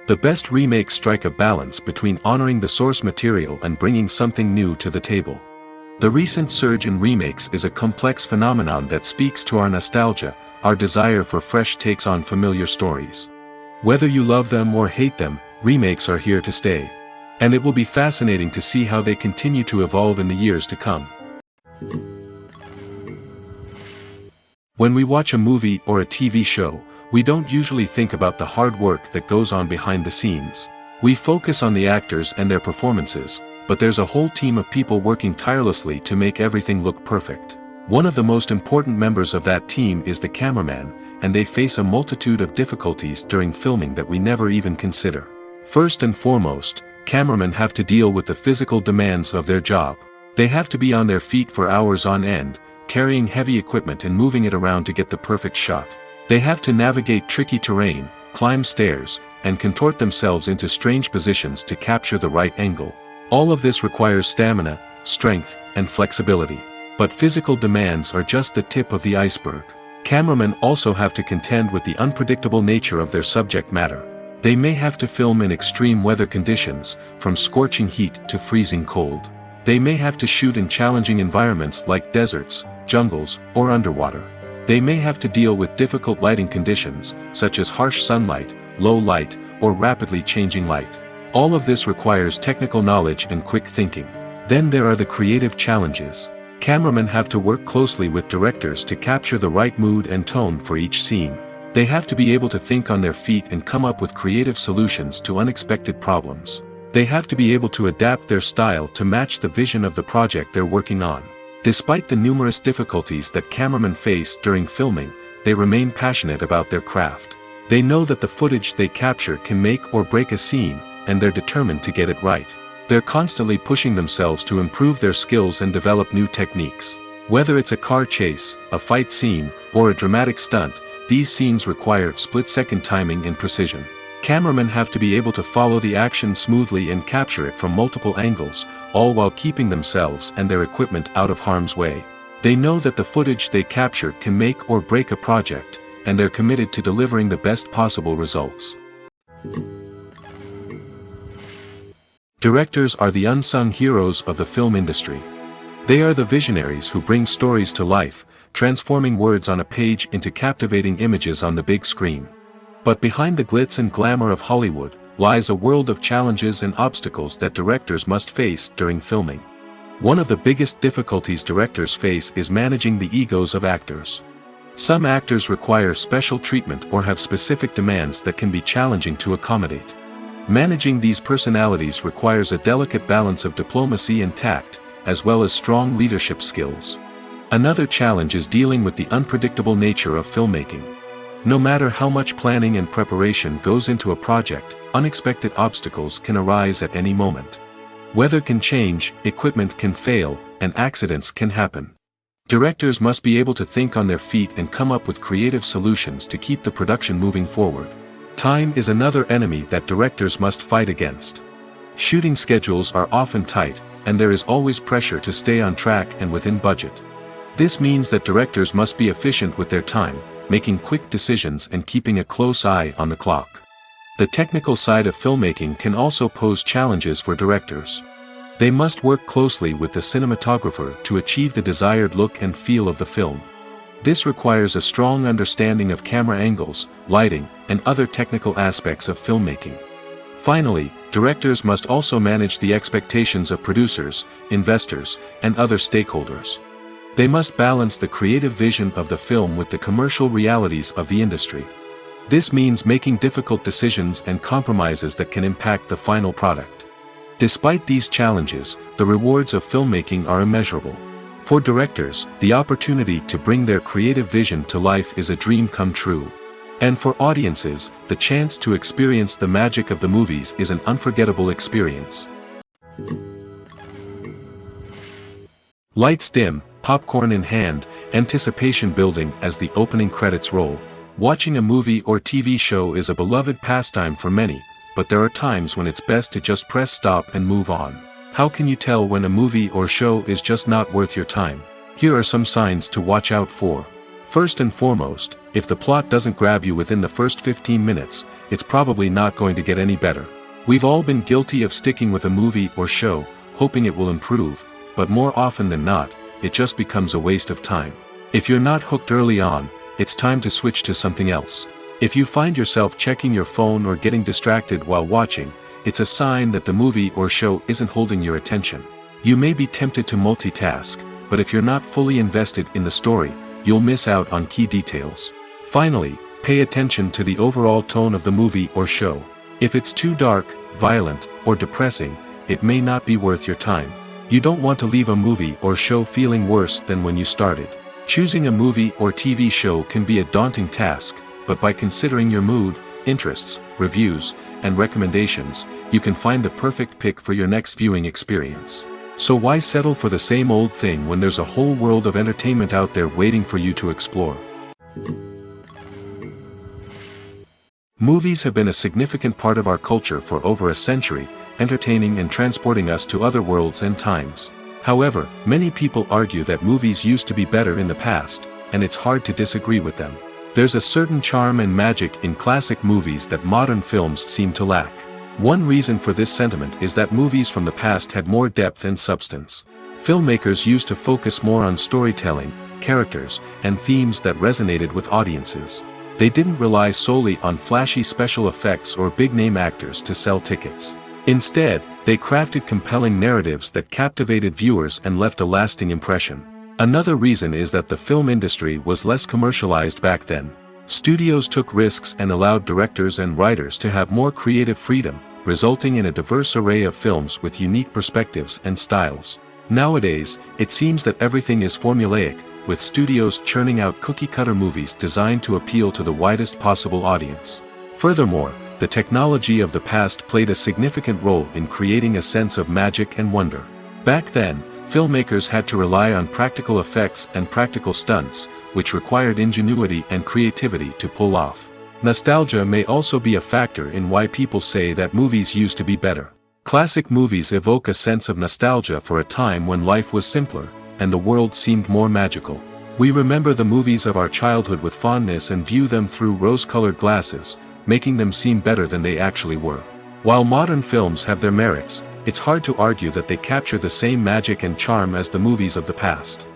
The best remakes strike a balance between honoring the source material and bringing something new to the table. The recent surge in remakes is a complex phenomenon that speaks to our nostalgia, our desire for fresh takes on familiar stories. Whether you love them or hate them, remakes are here to stay. And it will be fascinating to see how they continue to evolve in the years to come. When we watch a movie or a TV show, we don't usually think about the hard work that goes on behind the scenes. We focus on the actors and their performances, but there's a whole team of people working tirelessly to make everything look perfect. One of the most important members of that team is the cameraman, and they face a multitude of difficulties during filming that we never even consider. First and foremost, cameramen have to deal with the physical demands of their job. They have to be on their feet for hours on end, carrying heavy equipment and moving it around to get the perfect shot. They have to navigate tricky terrain, climb stairs, and contort themselves into strange positions to capture the right angle. All of this requires stamina, strength, and flexibility. But physical demands are just the tip of the iceberg. Cameramen also have to contend with the unpredictable nature of their subject matter. They may have to film in extreme weather conditions, from scorching heat to freezing cold. They may have to shoot in challenging environments like deserts, jungles, or underwater. They may have to deal with difficult lighting conditions, such as harsh sunlight, low light, or rapidly changing light. All of this requires technical knowledge and quick thinking. Then there are the creative challenges. Cameramen have to work closely with directors to capture the right mood and tone for each scene. They have to be able to think on their feet and come up with creative solutions to unexpected problems. They have to be able to adapt their style to match the vision of the project they're working on. Despite the numerous difficulties that cameramen face during filming, they remain passionate about their craft. They know that the footage they capture can make or break a scene, and they're determined to get it right. They're constantly pushing themselves to improve their skills and develop new techniques. Whether it's a car chase, a fight scene, or a dramatic stunt, these scenes require split-second timing and precision. Cameramen have to be able to follow the action smoothly and capture it from multiple angles, all while keeping themselves and their equipment out of harm's way. They know that the footage they capture can make or break a project, and they're committed to delivering the best possible results. Directors are the unsung heroes of the film industry. They are the visionaries who bring stories to life, transforming words on a page into captivating images on the big screen. But behind the glitz and glamour of Hollywood, lies a world of challenges and obstacles that directors must face during filming. One of the biggest difficulties directors face is managing the egos of actors. Some actors require special treatment or have specific demands that can be challenging to accommodate. Managing these personalities requires a delicate balance of diplomacy and tact, as well as strong leadership skills. Another challenge is dealing with the unpredictable nature of filmmaking. No matter how much planning and preparation goes into a project, unexpected obstacles can arise at any moment. Weather can change, equipment can fail, and accidents can happen. Directors must be able to think on their feet and come up with creative solutions to keep the production moving forward. Time is another enemy that directors must fight against. Shooting schedules are often tight, and there is always pressure to stay on track and within budget. This means that directors must be efficient with their time, making quick decisions and keeping a close eye on the clock. The technical side of filmmaking can also pose challenges for directors. They must work closely with the cinematographer to achieve the desired look and feel of the film. This requires a strong understanding of camera angles, lighting, and other technical aspects of filmmaking. Finally, directors must also manage the expectations of producers, investors, and other stakeholders. They must balance the creative vision of the film with the commercial realities of the industry. This means making difficult decisions and compromises that can impact the final product. Despite these challenges, the rewards of filmmaking are immeasurable. For directors, the opportunity to bring their creative vision to life is a dream come true. And for audiences, the chance to experience the magic of the movies is an unforgettable experience. Lights dim, popcorn in hand, anticipation building as the opening credits roll. Watching a movie or TV show is a beloved pastime for many, but there are times when it's best to just press stop and move on. How can you tell when a movie or show is just not worth your time? Here are some signs to watch out for. First and foremost, if the plot doesn't grab you within the first 15 minutes, it's probably not going to get any better. We've all been guilty of sticking with a movie or show, hoping it will improve, but more often than not, it just becomes a waste of time. If you're not hooked early on, it's time to switch to something else. If you find yourself checking your phone or getting distracted while watching, it's a sign that the movie or show isn't holding your attention. You may be tempted to multitask, but if you're not fully invested in the story, you'll miss out on key details. Finally, pay attention to the overall tone of the movie or show. If it's too dark, violent, or depressing, it may not be worth your time. You don't want to leave a movie or show feeling worse than when you started. Choosing a movie or TV show can be a daunting task, but by considering your mood, interests, reviews, and recommendations, you can find the perfect pick for your next viewing experience. So why settle for the same old thing when there's a whole world of entertainment out there waiting for you to explore? Movies have been a significant part of our culture for over a century, entertaining and transporting us to other worlds and times. However, many people argue that movies used to be better in the past, and it's hard to disagree with them. There's a certain charm and magic in classic movies that modern films seem to lack. One reason for this sentiment is that movies from the past had more depth and substance. Filmmakers used to focus more on storytelling, characters, and themes that resonated with audiences. They didn't rely solely on flashy special effects or big-name actors to sell tickets. Instead, they crafted compelling narratives that captivated viewers and left a lasting impression. Another reason is that the film industry was less commercialized back then. Studios took risks and allowed directors and writers to have more creative freedom, resulting in a diverse array of films with unique perspectives and styles. Nowadays, it seems that everything is formulaic, with studios churning out cookie-cutter movies designed to appeal to the widest possible audience. Furthermore, the technology of the past played a significant role in creating a sense of magic and wonder. Back then, filmmakers had to rely on practical effects and practical stunts, which required ingenuity and creativity to pull off. Nostalgia may also be a factor in why people say that movies used to be better. Classic movies evoke a sense of nostalgia for a time when life was simpler, and the world seemed more magical. We remember the movies of our childhood with fondness and view them through rose-colored glasses, making them seem better than they actually were. While modern films have their merits, it's hard to argue that they capture the same magic and charm as the movies of the past.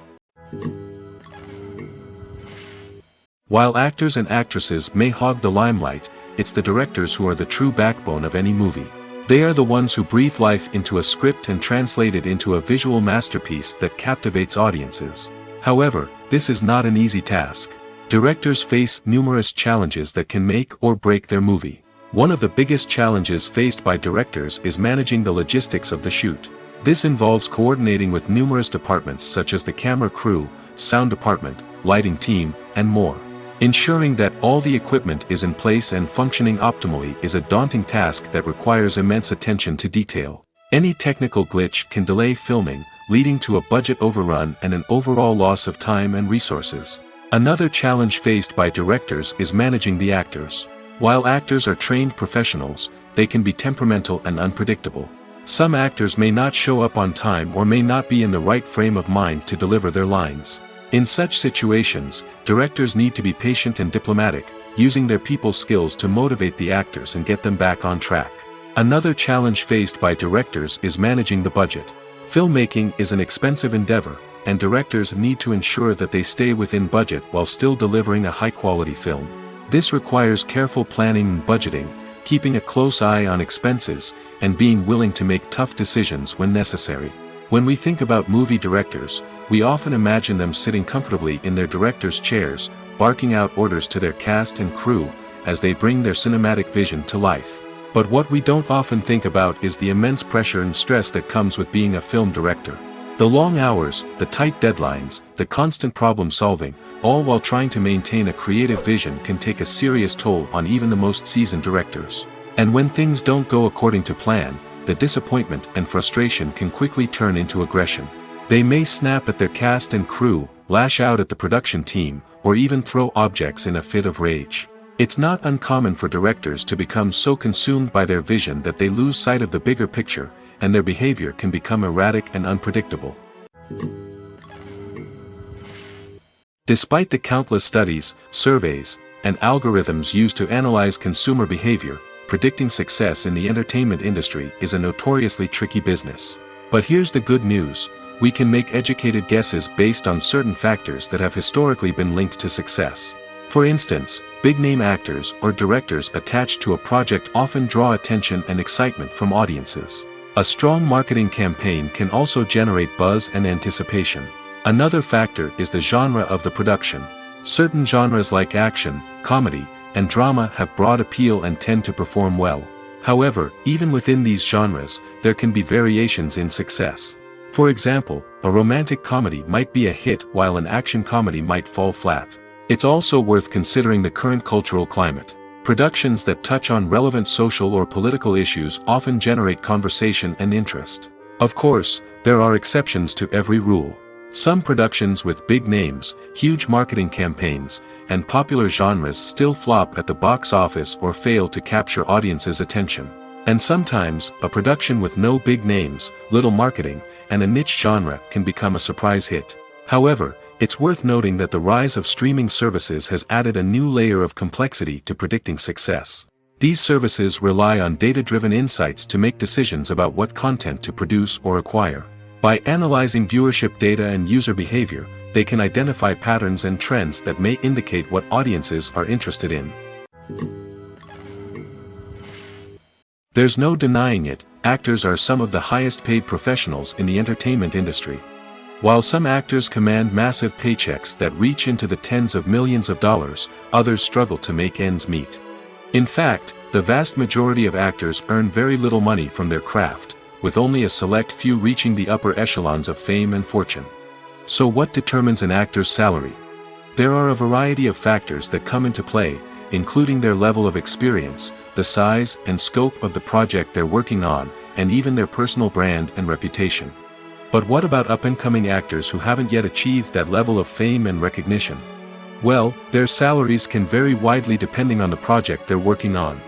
While actors and actresses may hog the limelight, it's the directors who are the true backbone of any movie. They are the ones who breathe life into a script and translate it into a visual masterpiece that captivates audiences. However, this is not an easy task. Directors face numerous challenges that can make or break their movie. One of the biggest challenges faced by directors is managing the logistics of the shoot. This involves coordinating with numerous departments such as the camera crew, sound department, lighting team, and more. Ensuring that all the equipment is in place and functioning optimally is a daunting task that requires immense attention to detail. Any technical glitch can delay filming, leading to a budget overrun and an overall loss of time and resources. Another challenge faced by directors is managing the actors. While actors are trained professionals, they can be temperamental and unpredictable. Some actors may not show up on time or may not be in the right frame of mind to deliver their lines. In such situations, directors need to be patient and diplomatic, using their people skills to motivate the actors and get them back on track. Another challenge faced by directors is managing the budget. Filmmaking is an expensive endeavor, and directors need to ensure that they stay within budget while still delivering a high-quality film. This requires careful planning and budgeting, keeping a close eye on expenses, and being willing to make tough decisions when necessary. When we think about movie directors, we often imagine them sitting comfortably in their director's chairs, barking out orders to their cast and crew, as they bring their cinematic vision to life. But what we don't often think about is the immense pressure and stress that comes with being a film director. The long hours, the tight deadlines, the constant problem-solving, all while trying to maintain a creative vision can take a serious toll on even the most seasoned directors. And when things don't go according to plan, the disappointment and frustration can quickly turn into aggression. They may snap at their cast and crew, lash out at the production team, or even throw objects in a fit of rage. It's not uncommon for directors to become so consumed by their vision that they lose sight of the bigger picture, and their behavior can become erratic and unpredictable. Despite the countless studies, surveys, and algorithms used to analyze consumer behavior, predicting success in the entertainment industry is a notoriously tricky business. But here's the good news: we can make educated guesses based on certain factors that have historically been linked to success. For instance, big-name actors or directors attached to a project often draw attention and excitement from audiences. A strong marketing campaign can also generate buzz and anticipation. Another factor is the genre of the production. Certain genres like action, comedy, and drama have broad appeal and tend to perform well. However, even within these genres, there can be variations in success. For example, a romantic comedy might be a hit while an action comedy might fall flat. It's also worth considering the current cultural climate. Productions that touch on relevant social or political issues often generate conversation and interest. Of course, there are exceptions to every rule. Some productions with big names, huge marketing campaigns, and popular genres still flop at the box office or fail to capture audiences' attention. And sometimes, a production with no big names, little marketing, and a niche genre can become a surprise hit. However, it's worth noting that the rise of streaming services has added a new layer of complexity to predicting success. These services rely on data-driven insights to make decisions about what content to produce or acquire. By analyzing viewership data and user behavior, they can identify patterns and trends that may indicate what audiences are interested in. There's no denying it, actors are some of the highest-paid professionals in the entertainment industry. While some actors command massive paychecks that reach into the tens of millions of dollars, others struggle to make ends meet. In fact, the vast majority of actors earn very little money from their craft, with only a select few reaching the upper echelons of fame and fortune. So what determines an actor's salary? There are a variety of factors that come into play, including their level of experience, the size and scope of the project they're working on, and even their personal brand and reputation. But what about up-and-coming actors who haven't yet achieved that level of fame and recognition? Well, their salaries can vary widely depending on the project they're working on.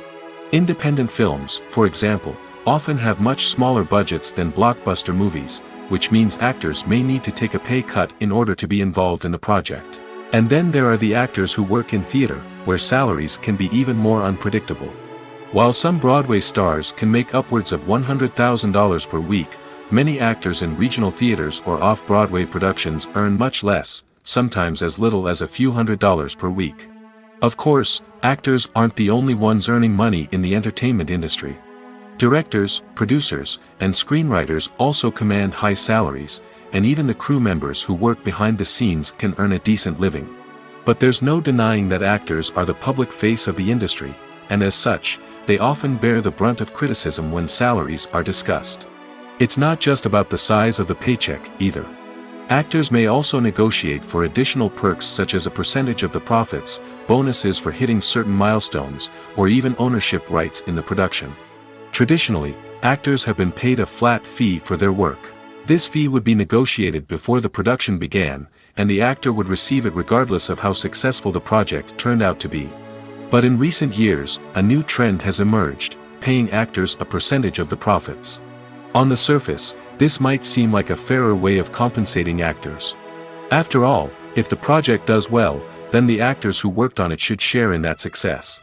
Independent films, for example, often have much smaller budgets than blockbuster movies, which means actors may need to take a pay cut in order to be involved in the project. And then there are the actors who work in theater, where salaries can be even more unpredictable. While some Broadway stars can make upwards of $100,000 per week, many actors in regional theaters or off-Broadway productions earn much less, sometimes as little as a few $100s per week. Of course, actors aren't the only ones earning money in the entertainment industry. Directors, producers, and screenwriters also command high salaries, and even the crew members who work behind the scenes can earn a decent living. But there's no denying that actors are the public face of the industry, and as such, they often bear the brunt of criticism when salaries are discussed. It's not just about the size of the paycheck, either. Actors may also negotiate for additional perks such as a percentage of the profits, bonuses for hitting certain milestones, or even ownership rights in the production. Traditionally, actors have been paid a flat fee for their work. This fee would be negotiated before the production began, and the actor would receive it regardless of how successful the project turned out to be. But in recent years, a new trend has emerged, paying actors a percentage of the profits. On the surface, this might seem like a fairer way of compensating actors. After all, if the project does well, then the actors who worked on it should share in that success.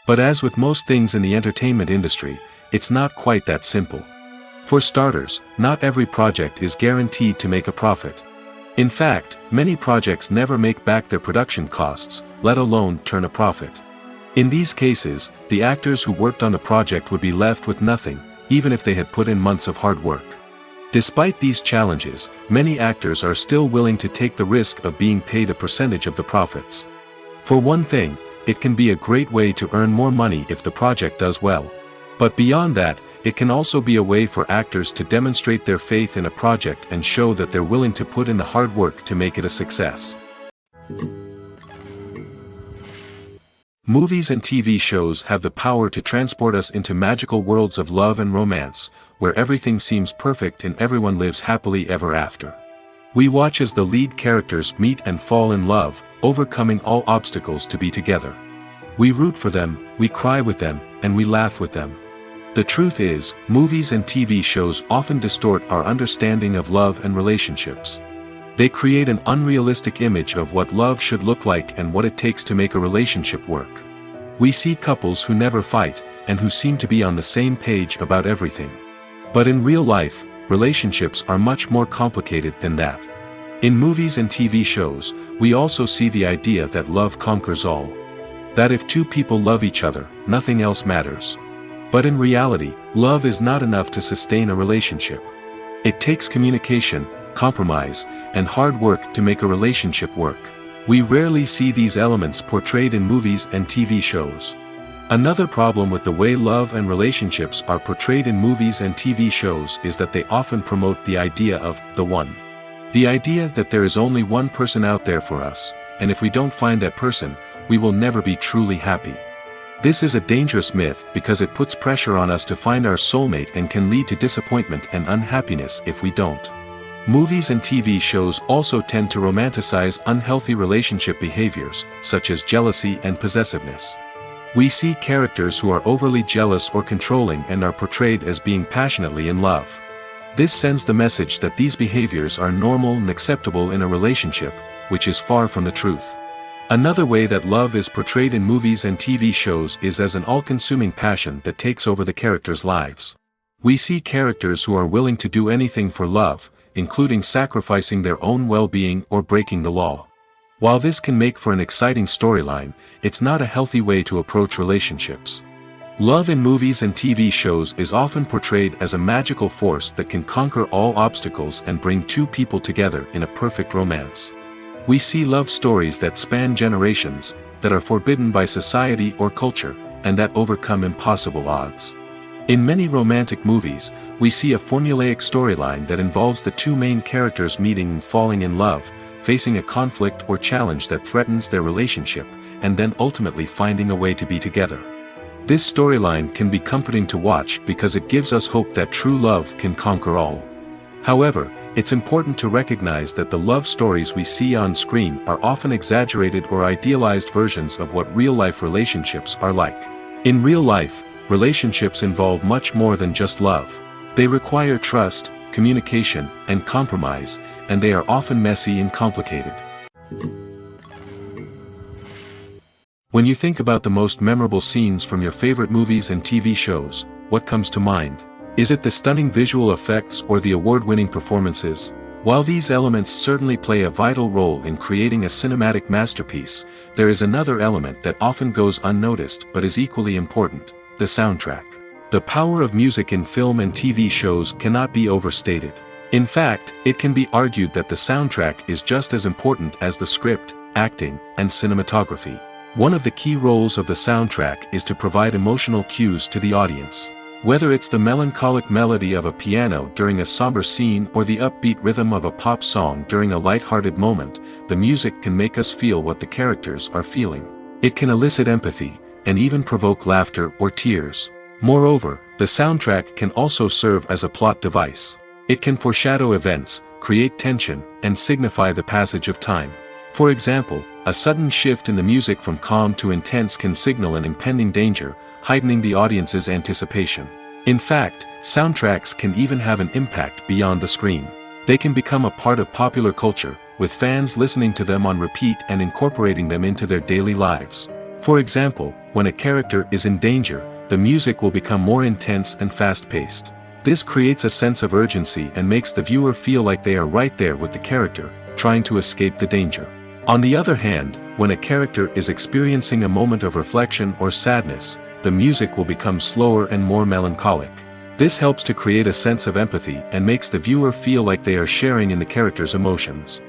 But as with most things in the entertainment industry, it's not quite that simple. For starters, not every project is guaranteed to make a profit. In fact, many projects never make back their production costs, let alone turn a profit. In these cases, the actors who worked on the project would be left with nothing, even if they had put in months of hard work. Despite these challenges, many actors are still willing to take the risk of being paid a percentage of the profits. For one thing, it can be a great way to earn more money if the project does well. But beyond that, it can also be a way for actors to demonstrate their faith in a project and show that they're willing to put in the hard work to make it a success. Movies and TV shows have the power to transport us into magical worlds of love and romance, where everything seems perfect and everyone lives happily ever after. We watch as the lead characters meet and fall in love, overcoming all obstacles to be together. We root for them, we cry with them, and we laugh with them. The truth is, movies and TV shows often distort our understanding of love and relationships. They create an unrealistic image of what love should look like and what it takes to make a relationship work. We see couples who never fight, and who seem to be on the same page about everything. But in real life, relationships are much more complicated than that. In movies and TV shows, we also see the idea that love conquers all. That if two people love each other, nothing else matters. But in reality, love is not enough to sustain a relationship. It takes communication, compromise, and hard work to make a relationship work. We rarely see these elements portrayed in movies and TV shows. Another problem with the way love and relationships are portrayed in movies and TV shows is that they often promote the idea of the one. The idea that there is only one person out there for us, and if we don't find that person, we will never be truly happy. This is a dangerous myth because it puts pressure on us to find our soulmate and can lead to disappointment and unhappiness if we don't. Movies and TV shows also tend to romanticize unhealthy relationship behaviors, such as jealousy and possessiveness. We see characters who are overly jealous or controlling and are portrayed as being passionately in love. This sends the message that these behaviors are normal and acceptable in a relationship, which is far from the truth. Another way that love is portrayed in movies and TV shows is as an all-consuming passion that takes over the characters' lives. We see characters who are willing to do anything for love, including sacrificing their own well-being or breaking the law. While this can make for an exciting storyline, it's not a healthy way to approach relationships. Love in movies and TV shows is often portrayed as a magical force that can conquer all obstacles and bring two people together in a perfect romance. We see love stories that span generations, that are forbidden by society or culture, and that overcome impossible odds. In many romantic movies, we see a formulaic storyline that involves the two main characters meeting and falling in love, facing a conflict or challenge that threatens their relationship, and then ultimately finding a way to be together. This storyline can be comforting to watch because it gives us hope that true love can conquer all. However, it's important to recognize that the love stories we see on screen are often exaggerated or idealized versions of what real-life relationships are like. In real life, relationships involve much more than just love. They require trust, communication, and compromise, and they are often messy and complicated. When you think about the most memorable scenes from your favorite movies and TV shows, what comes to mind? Is it the stunning visual effects or the award-winning performances? While these elements certainly play a vital role in creating a cinematic masterpiece, there is another element that often goes unnoticed but is equally important: the soundtrack. The power of music in film and TV shows cannot be overstated. In fact, it can be argued that the soundtrack is just as important as the script, acting, and cinematography. One of the key roles of the soundtrack is to provide emotional cues to the audience. Whether it's the melancholic melody of a piano during a somber scene or the upbeat rhythm of a pop song during a light-hearted moment, the music can make us feel what the characters are feeling. It can elicit empathy, and even provoke laughter or tears. Moreover, the soundtrack can also serve as a plot device. It can foreshadow events, create tension, and signify the passage of time. For example, a sudden shift in the music from calm to intense can signal an impending danger, heightening the audience's anticipation. In fact, soundtracks can even have an impact beyond the screen. They can become a part of popular culture, with fans listening to them on repeat and incorporating them into their daily lives. For example, when a character is in danger, the music will become more intense and fast-paced. This creates a sense of urgency and makes the viewer feel like they are right there with the character, trying to escape the danger. On the other hand, when a character is experiencing a moment of reflection or sadness, the music will become slower and more melancholic. This helps to create a sense of empathy and makes the viewer feel like they are sharing in the character's emotions.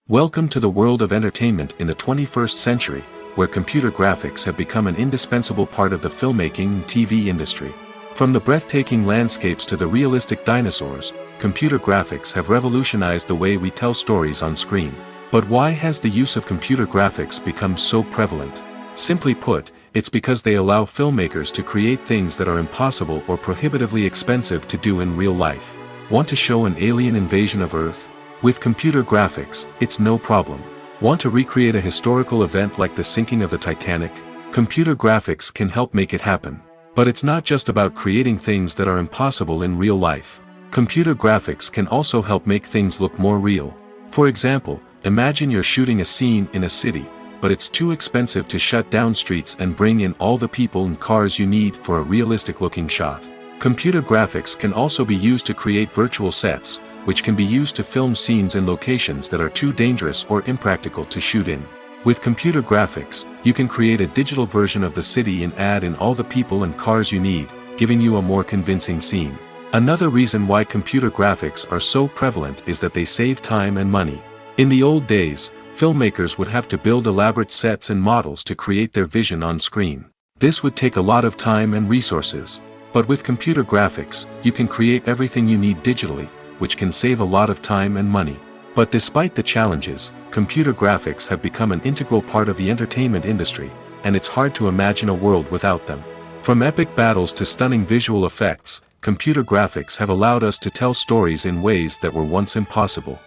Welcome to the world of entertainment in the 21st century, where computer graphics have become an indispensable part of the filmmaking and TV industry. From the breathtaking landscapes to the realistic dinosaurs, computer graphics have revolutionized the way we tell stories on screen. But why has the use of computer graphics become so prevalent? Simply put, it's because they allow filmmakers to create things that are impossible or prohibitively expensive to do in real life. Want to show an alien invasion of Earth? With computer graphics, it's no problem. Want to recreate a historical event like the sinking of the Titanic? Computer graphics can help make it happen. But it's not just about creating things that are impossible in real life. Computer graphics can also help make things look more real. For example, imagine you're shooting a scene in a city, but it's too expensive to shut down streets and bring in all the people and cars you need for a realistic-looking shot. Computer graphics can also be used to create virtual sets, which can be used to film scenes in locations that are too dangerous or impractical to shoot in. With computer graphics, you can create a digital version of the city and add in all the people and cars you need, giving you a more convincing scene. Another reason why computer graphics are so prevalent is that they save time and money. In the old days, filmmakers would have to build elaborate sets and models to create their vision on screen. This would take a lot of time and resources. But with computer graphics, you can create everything you need digitally, which can save a lot of time and money. But despite the challenges, computer graphics have become an integral part of the entertainment industry, and it's hard to imagine a world without them. From epic battles to stunning visual effects, computer graphics have allowed us to tell stories in ways that were once impossible.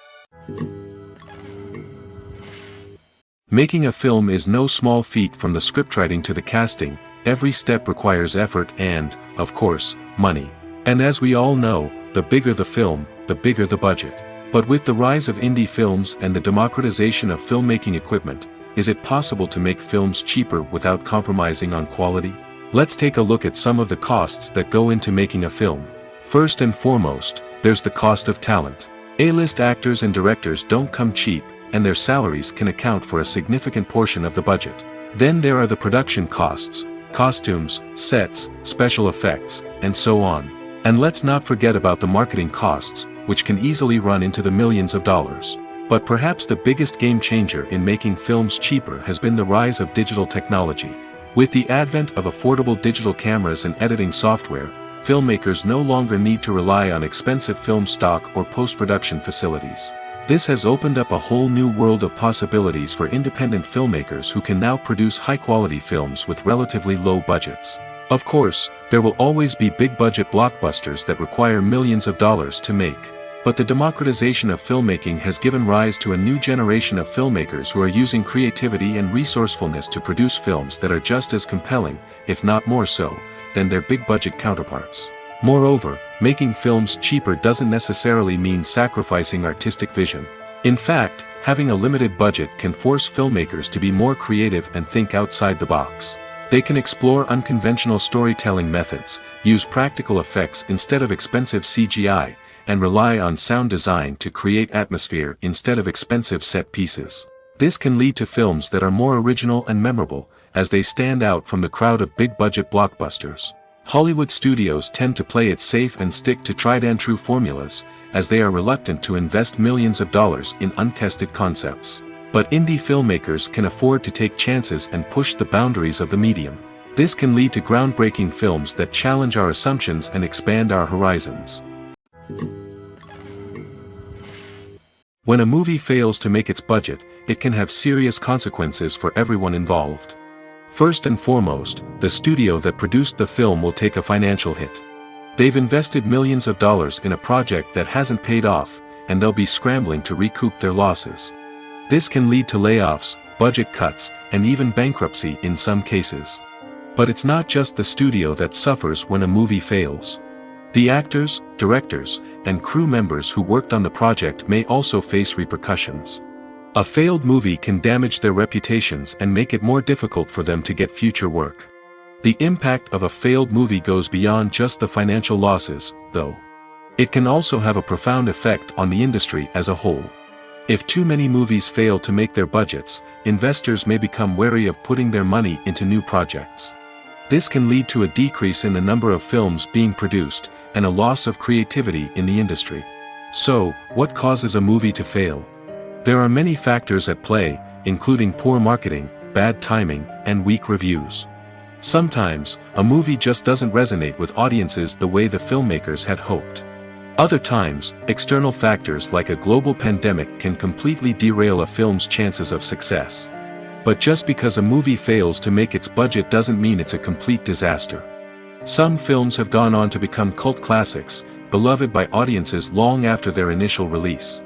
Making a film is no small feat. From the scriptwriting to the casting, every step requires effort and, of course, money. And as we all know, the bigger the film, the bigger the budget. But with the rise of indie films and the democratization of filmmaking equipment, is it possible to make films cheaper without compromising on quality? Let's take a look at some of the costs that go into making a film. First and foremost, there's the cost of talent. A-list actors and directors don't come cheap, and their salaries can account for a significant portion of the budget. Then there are the production costs, costumes, sets, special effects, and so on. And let's not forget about the marketing costs, which can easily run into the millions of dollars. But perhaps the biggest game changer in making films cheaper has been the rise of digital technology. With the advent of affordable digital cameras and editing software, filmmakers no longer need to rely on expensive film stock or post-production facilities. This has opened up a whole new world of possibilities for independent filmmakers who can now produce high-quality films with relatively low budgets. Of course, there will always be big-budget blockbusters that require millions of dollars to make. But the democratization of filmmaking has given rise to a new generation of filmmakers who are using creativity and resourcefulness to produce films that are just as compelling, if not more so, than their big-budget counterparts. Moreover, making films cheaper doesn't necessarily mean sacrificing artistic vision. In fact, having a limited budget can force filmmakers to be more creative and think outside the box. They can explore unconventional storytelling methods, use practical effects instead of expensive CGI, and rely on sound design to create atmosphere instead of expensive set pieces. This can lead to films that are more original and memorable, as they stand out from the crowd of big-budget blockbusters. Hollywood studios tend to play it safe and stick to tried-and-true formulas, as they are reluctant to invest millions of dollars in untested concepts. But indie filmmakers can afford to take chances and push the boundaries of the medium. This can lead to groundbreaking films that challenge our assumptions and expand our horizons. When a movie fails to make its budget, it can have serious consequences for everyone involved. First and foremost, the studio that produced the film will take a financial hit. They've invested millions of dollars in a project that hasn't paid off, and they'll be scrambling to recoup their losses. This can lead to layoffs, budget cuts, and even bankruptcy in some cases. But it's not just the studio that suffers when a movie fails. The actors, directors, and crew members who worked on the project may also face repercussions. A failed movie can damage their reputations and make it more difficult for them to get future work. The impact of a failed movie goes beyond just the financial losses, though. It can also have a profound effect on the industry as a whole. If too many movies fail to make their budgets, investors may become wary of putting their money into new projects. This can lead to a decrease in the number of films being produced, and a loss of creativity in the industry. So, what causes a movie to fail? There are many factors at play, including poor marketing, bad timing, and weak reviews. Sometimes, a movie just doesn't resonate with audiences the way the filmmakers had hoped. Other times, external factors like a global pandemic can completely derail a film's chances of success. But just because a movie fails to make its budget doesn't mean it's a complete disaster. Some films have gone on to become cult classics, beloved by audiences long after their initial release.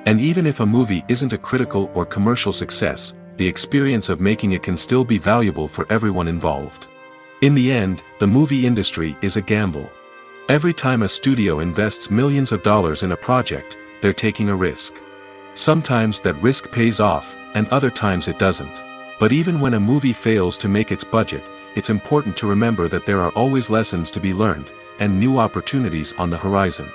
And even if a movie isn't a critical or commercial success, the experience of making it can still be valuable for everyone involved. In the end, the movie industry is a gamble. Every time a studio invests millions of dollars in a project, they're taking a risk. Sometimes that risk pays off, and other times it doesn't. But even when a movie fails to make its budget, it's important to remember that there are always lessons to be learned, and new opportunities on the horizon.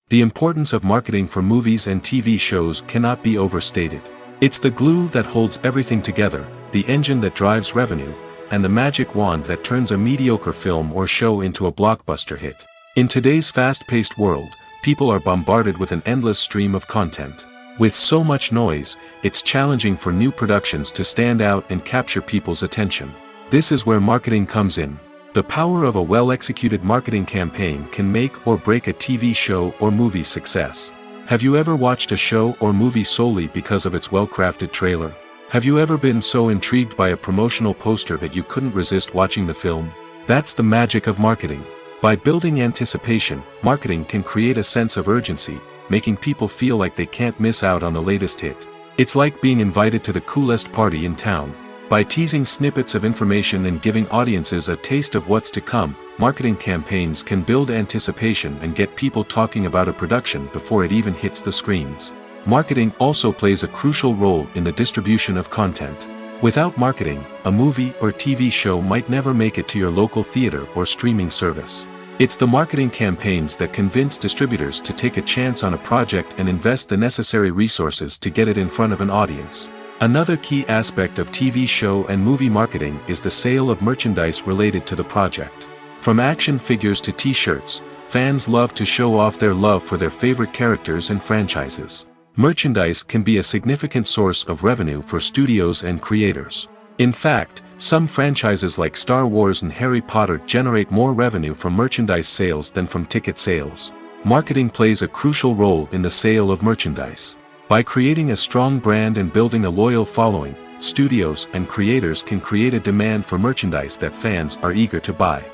The importance of marketing for movies and TV shows cannot be overstated. It's the glue that holds everything together, the engine that drives revenue, and the magic wand that turns a mediocre film or show into a blockbuster hit. In today's fast-paced world, people are bombarded with an endless stream of content. With so much noise, it's challenging for new productions to stand out and capture people's attention. This is where marketing comes in. The power of a well-executed marketing campaign can make or break a TV show or movie's success. Have you ever watched a show or movie solely because of its well-crafted trailer? Have you ever been so intrigued by a promotional poster that you couldn't resist watching the film? That's the magic of marketing. By building anticipation, marketing can create a sense of urgency, making people feel like they can't miss out on the latest hit. It's like being invited to the coolest party in town. By teasing snippets of information and giving audiences a taste of what's to come, marketing campaigns can build anticipation and get people talking about a production before it even hits the screens. Marketing also plays a crucial role in the distribution of content. Without marketing, a movie or TV show might never make it to your local theater or streaming service. It's the marketing campaigns that convince distributors to take a chance on a project and invest the necessary resources to get it in front of an audience. Another key aspect of TV show and movie marketing is the sale of merchandise related to the project. From action figures to t-shirts, fans love to show off their love for their favorite characters and franchises. Merchandise can be a significant source of revenue for studios and creators. In fact, some franchises like Star Wars and Harry Potter generate more revenue from merchandise sales than from ticket sales. Marketing plays a crucial role in the sale of merchandise. By creating a strong brand and building a loyal following, studios and creators can create a demand for merchandise that fans are eager to buy.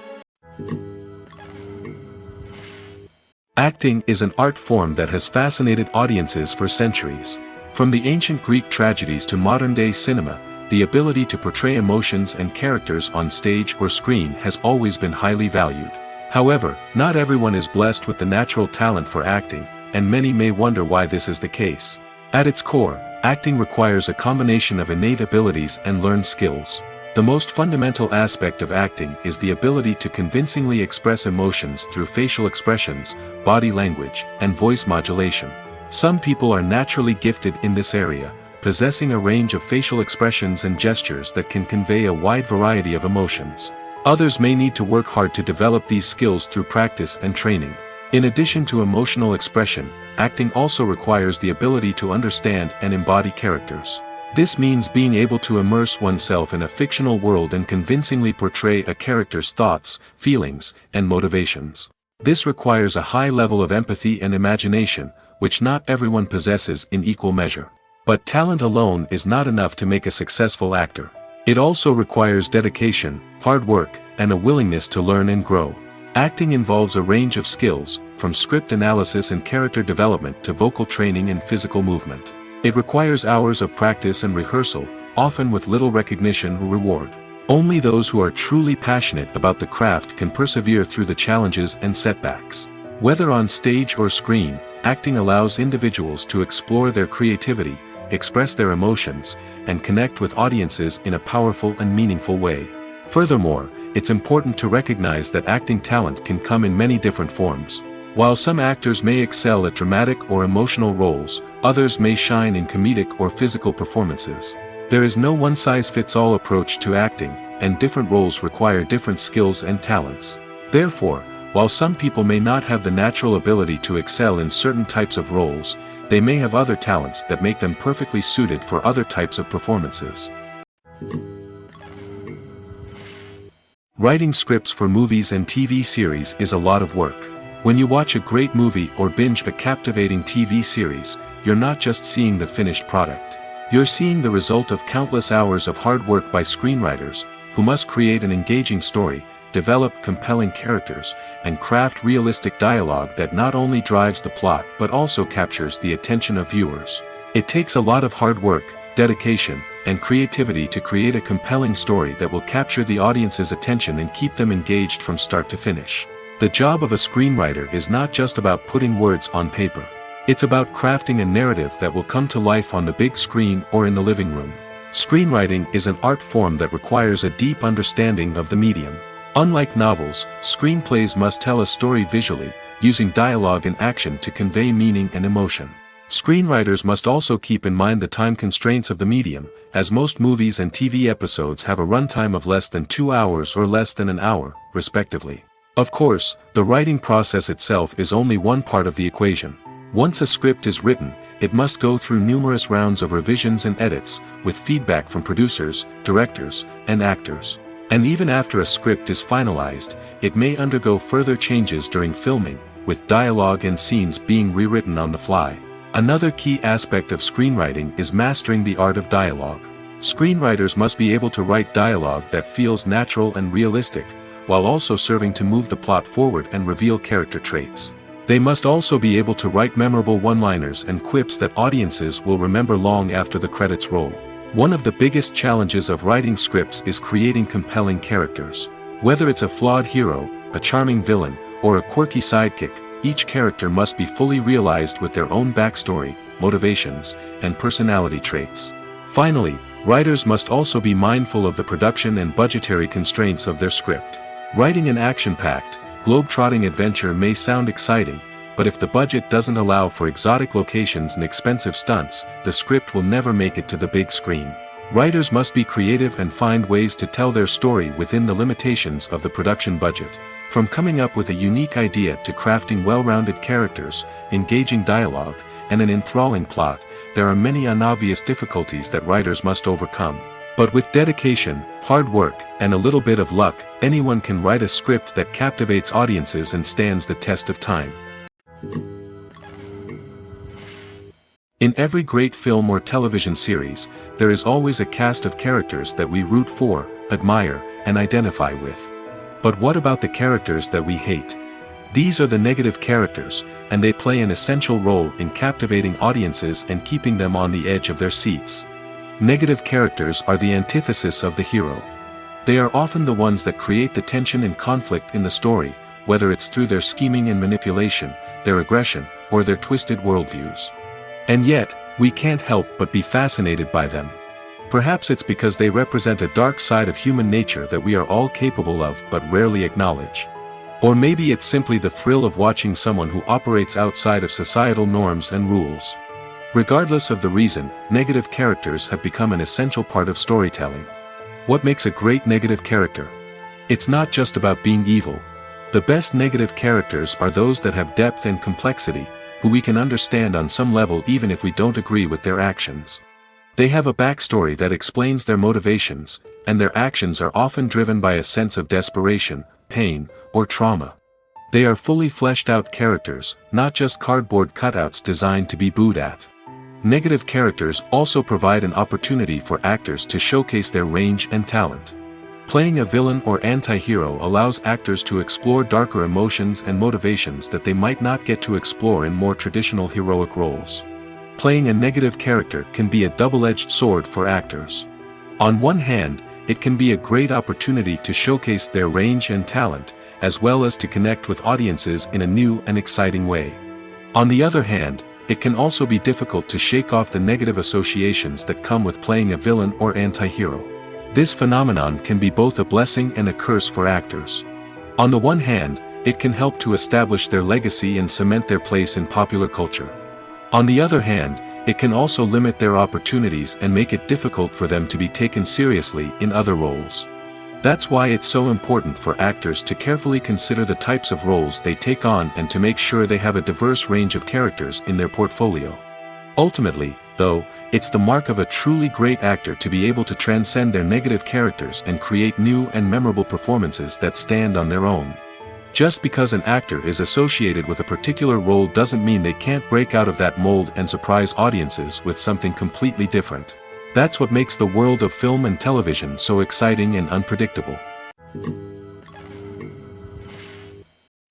Acting is an art form that has fascinated audiences for centuries. From the ancient Greek tragedies to modern-day cinema, the ability to portray emotions and characters on stage or screen has always been highly valued. However, not everyone is blessed with the natural talent for acting, and many may wonder why this is the case. At its core, acting requires a combination of innate abilities and learned skills. The most fundamental aspect of acting is the ability to convincingly express emotions through facial expressions, body language, and voice modulation. Some people are naturally gifted in this area, possessing a range of facial expressions and gestures that can convey a wide variety of emotions. Others may need to work hard to develop these skills through practice and training. In addition to emotional expression, acting also requires the ability to understand and embody characters. This means being able to immerse oneself in a fictional world and convincingly portray a character's thoughts, feelings, and motivations. This requires a high level of empathy and imagination, which not everyone possesses in equal measure. But talent alone is not enough to make a successful actor. It also requires dedication, hard work, and a willingness to learn and grow. Acting involves a range of skills, from script analysis and character development to vocal training and physical movement. It requires hours of practice and rehearsal, often with little recognition or reward. Only those who are truly passionate about the craft can persevere through the challenges and setbacks. Whether on stage or screen, acting allows individuals to explore their creativity, express their emotions, and connect with audiences in a powerful and meaningful way. Furthermore, it's important to recognize that acting talent can come in many different forms. While some actors may excel at dramatic or emotional roles, others may shine in comedic or physical performances. There is no one-size-fits-all approach to acting, and different roles require different skills and talents. Therefore, while some people may not have the natural ability to excel in certain types of roles, they may have other talents that make them perfectly suited for other types of performances. Writing scripts for movies and TV series is a lot of work. When you watch a great movie or binge a captivating TV series, you're not just seeing the finished product. You're seeing the result of countless hours of hard work by screenwriters, who must create an engaging story, develop compelling characters, and craft realistic dialogue that not only drives the plot but also captures the attention of viewers. It takes a lot of hard work, dedication, and creativity to create a compelling story that will capture the audience's attention and keep them engaged from start to finish. The job of a screenwriter is not just about putting words on paper. It's about crafting a narrative that will come to life on the big screen or in the living room. Screenwriting is an art form that requires a deep understanding of the medium. Unlike novels, screenplays must tell a story visually, using dialogue and action to convey meaning and emotion. Screenwriters must also keep in mind the time constraints of the medium, as most movies and TV episodes have a runtime of less than 2 hours or less than an hour, respectively. Of course, the writing process itself is only one part of the equation. Once a script is written, it must go through numerous rounds of revisions and edits, with feedback from producers, directors, and actors. And even after a script is finalized, it may undergo further changes during filming, with dialogue and scenes being rewritten on the fly. Another key aspect of screenwriting is mastering the art of dialogue. Screenwriters must be able to write dialogue that feels natural and realistic, while also serving to move the plot forward and reveal character traits. They must also be able to write memorable one-liners and quips that audiences will remember long after the credits roll. One of the biggest challenges of writing scripts is creating compelling characters. Whether it's a flawed hero, a charming villain, or a quirky sidekick, each character must be fully realized with their own backstory, motivations, and personality traits. Finally, writers must also be mindful of the production and budgetary constraints of their script. Writing an action-packed, globe-trotting adventure may sound exciting, but if the budget doesn't allow for exotic locations and expensive stunts, the script will never make it to the big screen. Writers must be creative and find ways to tell their story within the limitations of the production budget. From coming up with a unique idea to crafting well-rounded characters, engaging dialogue, and an enthralling plot, there are many unobvious difficulties that writers must overcome. But with dedication, hard work, and a little bit of luck, anyone can write a script that captivates audiences and stands the test of time. In every great film or television series, there is always a cast of characters that we root for, admire, and identify with. But what about the characters that we hate? These are the negative characters, and they play an essential role in captivating audiences and keeping them on the edge of their seats. Negative characters are the antithesis of the hero. They are often the ones that create the tension and conflict in the story, whether it's through their scheming and manipulation, their aggression, or their twisted worldviews. And yet, we can't help but be fascinated by them. Perhaps it's because they represent a dark side of human nature that we are all capable of but rarely acknowledge. Or maybe it's simply the thrill of watching someone who operates outside of societal norms and rules. Regardless of the reason, negative characters have become an essential part of storytelling. What makes a great negative character? It's not just about being evil. The best negative characters are those that have depth and complexity, who we can understand on some level even if we don't agree with their actions. They have a backstory that explains their motivations, and their actions are often driven by a sense of desperation, pain, or trauma. They are fully fleshed out characters, not just cardboard cutouts designed to be booed at. Negative characters also provide an opportunity for actors to showcase their range and talent. Playing a villain or anti-hero allows actors to explore darker emotions and motivations that they might not get to explore in more traditional heroic roles. Playing a negative character can be a double-edged sword for actors. On one hand, it can be a great opportunity to showcase their range and talent, as well as to connect with audiences in a new and exciting way. On the other hand, it can also be difficult to shake off the negative associations that come with playing a villain or anti-hero. This phenomenon can be both a blessing and a curse for actors. On the one hand, it can help to establish their legacy and cement their place in popular culture. On the other hand, it can also limit their opportunities and make it difficult for them to be taken seriously in other roles. That's why it's so important for actors to carefully consider the types of roles they take on and to make sure they have a diverse range of characters in their portfolio. Ultimately, though, it's the mark of a truly great actor to be able to transcend their negative characters and create new and memorable performances that stand on their own. Just because an actor is associated with a particular role doesn't mean they can't break out of that mold and surprise audiences with something completely different. That's what makes the world of film and television so exciting and unpredictable.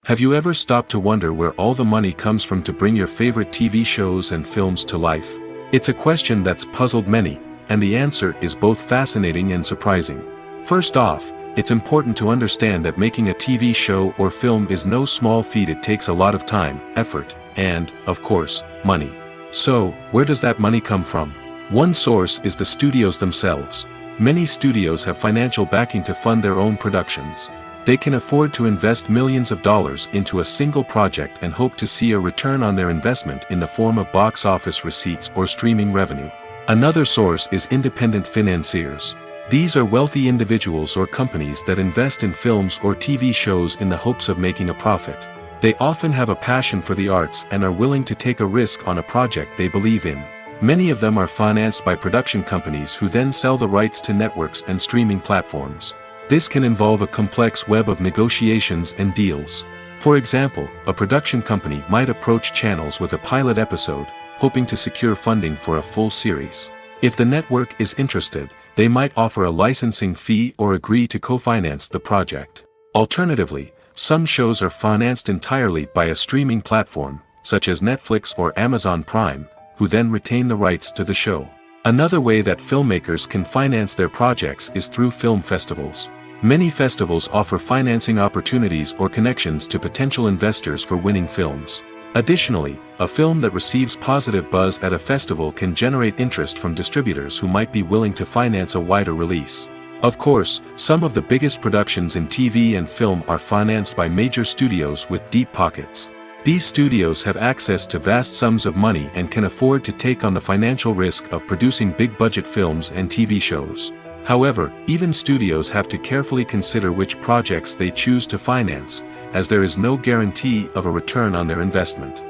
Have you ever stopped to wonder where all the money comes from to bring your favorite TV shows and films to life? It's a question that's puzzled many, and the answer is both fascinating and surprising. First off, it's important to understand that making a TV show or film is no small feat. It takes a lot of time, effort, and, of course, money. So, where does that money come from? One source is the studios themselves. Many studios have financial backing to fund their own productions. They can afford to invest millions of dollars into a single project and hope to see a return on their investment in the form of box office receipts or streaming revenue. Another source is independent financiers. These are wealthy individuals or companies that invest in films or TV shows in the hopes of making a profit. They often have a passion for the arts and are willing to take a risk on a project they believe in. Many of them are financed by production companies who then sell the rights to networks and streaming platforms. This can involve a complex web of negotiations and deals. For example, a production company might approach channels with a pilot episode, hoping to secure funding for a full series. If the network is interested, they might offer a licensing fee or agree to co-finance the project. Alternatively, some shows are financed entirely by a streaming platform, such as Netflix or Amazon Prime, who then retain the rights to the show. Another way that filmmakers can finance their projects is through film festivals. Many festivals offer financing opportunities or connections to potential investors for winning films. Additionally, a film that receives positive buzz at a festival can generate interest from distributors who might be willing to finance a wider release. Of course, some of the biggest productions in TV and film are financed by major studios with deep pockets. These studios have access to vast sums of money and can afford to take on the financial risk of producing big-budget films and TV shows. However, even studios have to carefully consider which projects they choose to finance, as there is no guarantee of a return on their investment.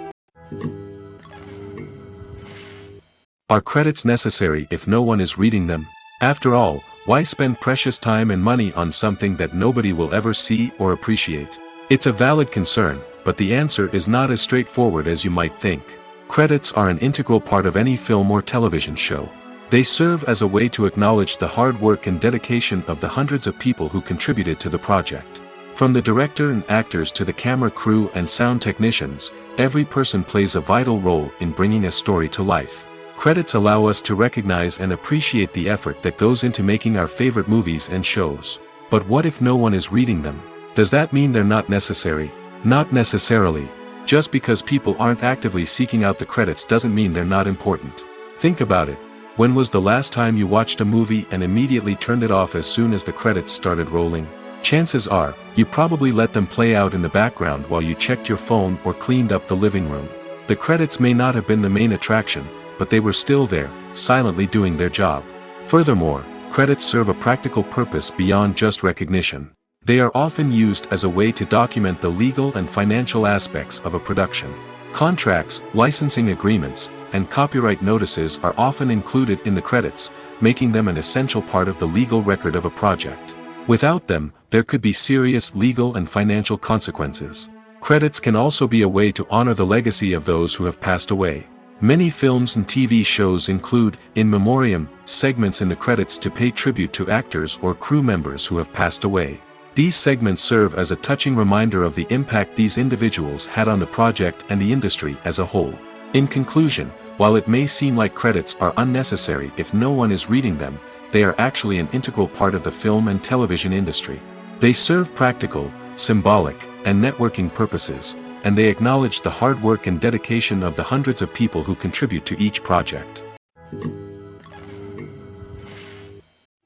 Are credits necessary if no one is reading them? After all, why spend precious time and money on something that nobody will ever see or appreciate? It's a valid concern, but the answer is not as straightforward as you might think. Credits are an integral part of any film or television show. They serve as a way to acknowledge the hard work and dedication of the hundreds of people who contributed to the project. From the director and actors to the camera crew and sound technicians, every person plays a vital role in bringing a story to life. Credits allow us to recognize and appreciate the effort that goes into making our favorite movies and shows. But what if no one is reading them? Does that mean they're not necessary? Not necessarily. Just because people aren't actively seeking out the credits doesn't mean they're not important. Think about it. When was the last time you watched a movie and immediately turned it off as soon as the credits started rolling? Chances are, you probably let them play out in the background while you checked your phone or cleaned up the living room. The credits may not have been the main attraction, but they were still there, silently doing their job. Furthermore, credits serve a practical purpose beyond just recognition. They are often used as a way to document the legal and financial aspects of a production. Contracts, licensing agreements, and copyright notices are often included in the credits, making them an essential part of the legal record of a project. Without them, there could be serious legal and financial consequences. Credits can also be a way to honor the legacy of those who have passed away. Many films and TV shows include, in memoriam, segments in the credits to pay tribute to actors or crew members who have passed away. These segments serve as a touching reminder of the impact these individuals had on the project and the industry as a whole. In conclusion, while it may seem like credits are unnecessary if no one is reading them, they are actually an integral part of the film and television industry. They serve practical, symbolic, and networking purposes, and they acknowledge the hard work and dedication of the hundreds of people who contribute to each project.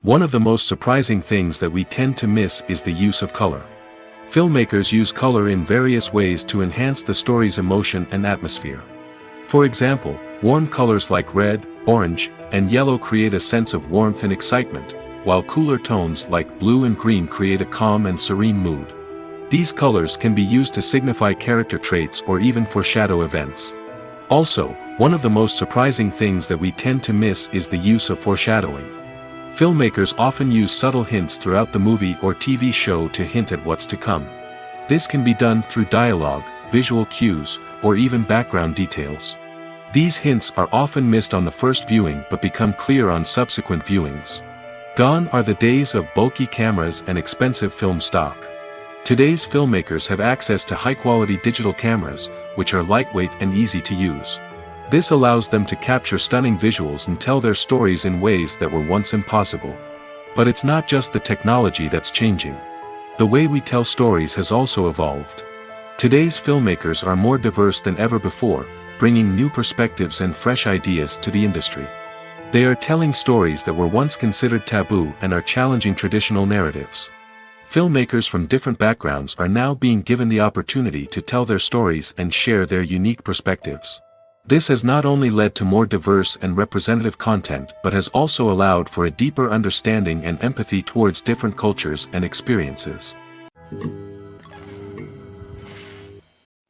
One of the most surprising things that we tend to miss is the use of color. Filmmakers use color in various ways to enhance the story's emotion and atmosphere. For example, warm colors like red, orange, and yellow create a sense of warmth and excitement, while cooler tones like blue and green create a calm and serene mood. These colors can be used to signify character traits or even foreshadow events. Also, one of the most surprising things that we tend to miss is the use of foreshadowing. Filmmakers often use subtle hints throughout the movie or TV show to hint at what's to come. This can be done through dialogue, visual cues, or even background details. These hints are often missed on the first viewing but become clear on subsequent viewings. Gone are the days of bulky cameras and expensive film stock. Today's filmmakers have access to high-quality digital cameras, which are lightweight and easy to use. This allows them to capture stunning visuals and tell their stories in ways that were once impossible. But it's not just the technology that's changing. The way we tell stories has also evolved. Today's filmmakers are more diverse than ever before, bringing new perspectives and fresh ideas to the industry. They are telling stories that were once considered taboo and are challenging traditional narratives. Filmmakers from different backgrounds are now being given the opportunity to tell their stories and share their unique perspectives. This has not only led to more diverse and representative content but has also allowed for a deeper understanding and empathy towards different cultures and experiences.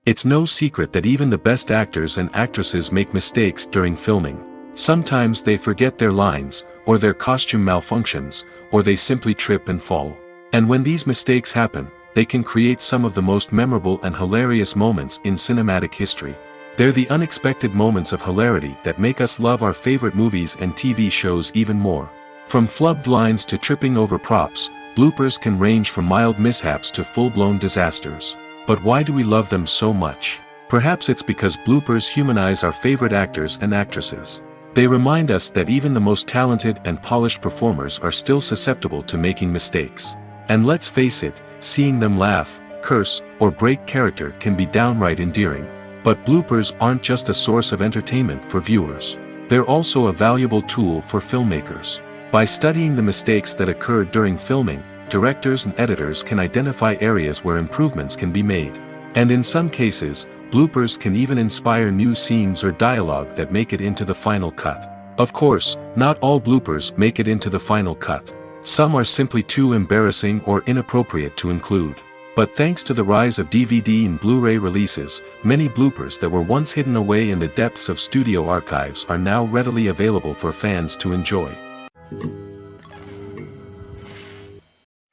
It's no secret that even the best actors and actresses make mistakes during filming. Sometimes they forget their lines, or their costume malfunctions, or they simply trip and fall. And when these mistakes happen, they can create some of the most memorable and hilarious moments in cinematic history. They're the unexpected moments of hilarity that make us love our favorite movies and TV shows even more. From flubbed lines to tripping over props, bloopers can range from mild mishaps to full-blown disasters. But why do we love them so much? Perhaps it's because bloopers humanize our favorite actors and actresses. They remind us that even the most talented and polished performers are still susceptible to making mistakes. And let's face it, seeing them laugh, curse, or break character can be downright endearing. But bloopers aren't just a source of entertainment for viewers. They're also a valuable tool for filmmakers. By studying the mistakes that occurred during filming, directors and editors can identify areas where improvements can be made. And in some cases, bloopers can even inspire new scenes or dialogue that make it into the final cut. Of course, not all bloopers make it into the final cut. Some are simply too embarrassing or inappropriate to include. But thanks to the rise of DVD and Blu-ray releases, many bloopers that were once hidden away in the depths of studio archives are now readily available for fans to enjoy.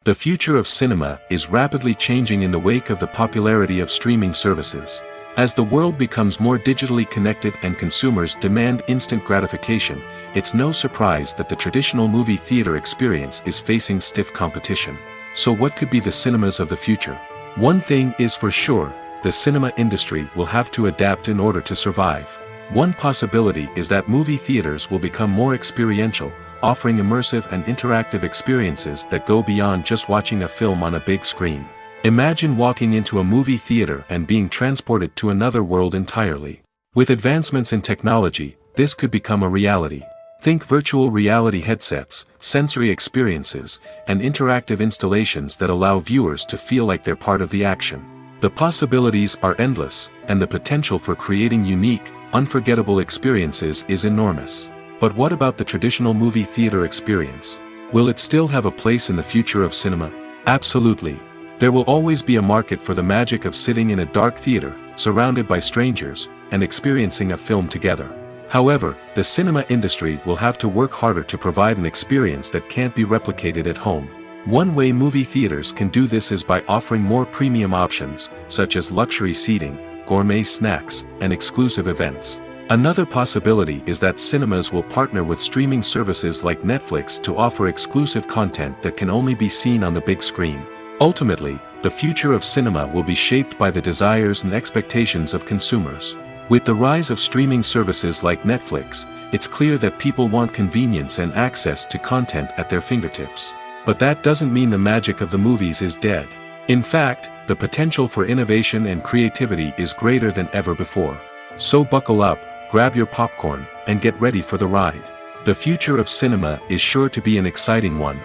The future of cinema is rapidly changing in the wake of the popularity of streaming services. As the world becomes more digitally connected and consumers demand instant gratification, it's no surprise that the traditional movie theater experience is facing stiff competition. So what could be the cinemas of the future? One thing is for sure, the cinema industry will have to adapt in order to survive. One possibility is that movie theaters will become more experiential, offering immersive and interactive experiences that go beyond just watching a film on a big screen. Imagine walking into a movie theater and being transported to another world entirely. With advancements in technology, this could become a reality. Think virtual reality headsets, sensory experiences, and interactive installations that allow viewers to feel like they're part of the action. The possibilities are endless, and the potential for creating unique, unforgettable experiences is enormous. But what about the traditional movie theater experience? Will it still have a place in the future of cinema? Absolutely. There will always be a market for the magic of sitting in a dark theater, surrounded by strangers, and experiencing a film together. However, the cinema industry will have to work harder to provide an experience that can't be replicated at home. One way movie theaters can do this is by offering more premium options, such as luxury seating, gourmet snacks, and exclusive events. Another possibility is that cinemas will partner with streaming services like Netflix to offer exclusive content that can only be seen on the big screen. Ultimately, the future of cinema will be shaped by the desires and expectations of consumers. With the rise of streaming services like Netflix, it's clear that people want convenience and access to content at their fingertips. But that doesn't mean the magic of the movies is dead. In fact, the potential for innovation and creativity is greater than ever before. So buckle up, grab your popcorn, and get ready for the ride. The future of cinema is sure to be an exciting one.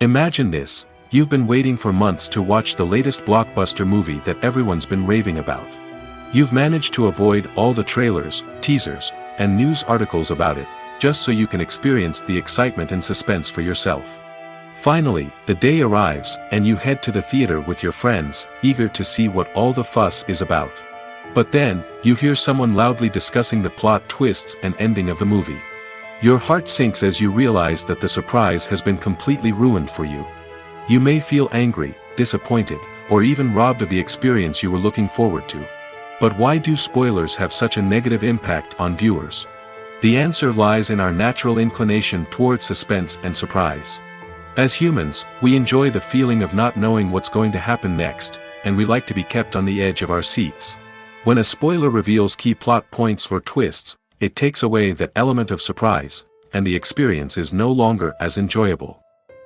Imagine this. You've been waiting for months to watch the latest blockbuster movie that everyone's been raving about. You've managed to avoid all the trailers, teasers, and news articles about it, just so you can experience the excitement and suspense for yourself. Finally, the day arrives, and you head to the theater with your friends, eager to see what all the fuss is about. But then, you hear someone loudly discussing the plot twists and ending of the movie. Your heart sinks as you realize that the surprise has been completely ruined for you. You may feel angry, disappointed, or even robbed of the experience you were looking forward to. But why do spoilers have such a negative impact on viewers? The answer lies in our natural inclination toward suspense and surprise. As humans, we enjoy the feeling of not knowing what's going to happen next, and we like to be kept on the edge of our seats. When a spoiler reveals key plot points or twists, it takes away that element of surprise, and the experience is no longer as enjoyable.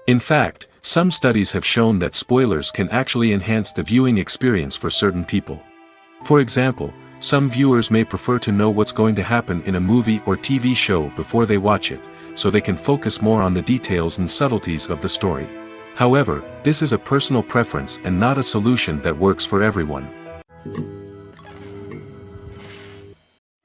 In fact, some studies have shown that spoilers can actually enhance the viewing experience for certain people. For example, Some viewers may prefer to know what's going to happen in a movie or TV show before they watch it, so they can focus more on the details and subtleties of the story. However, this is a personal preference and not a solution that works for everyone.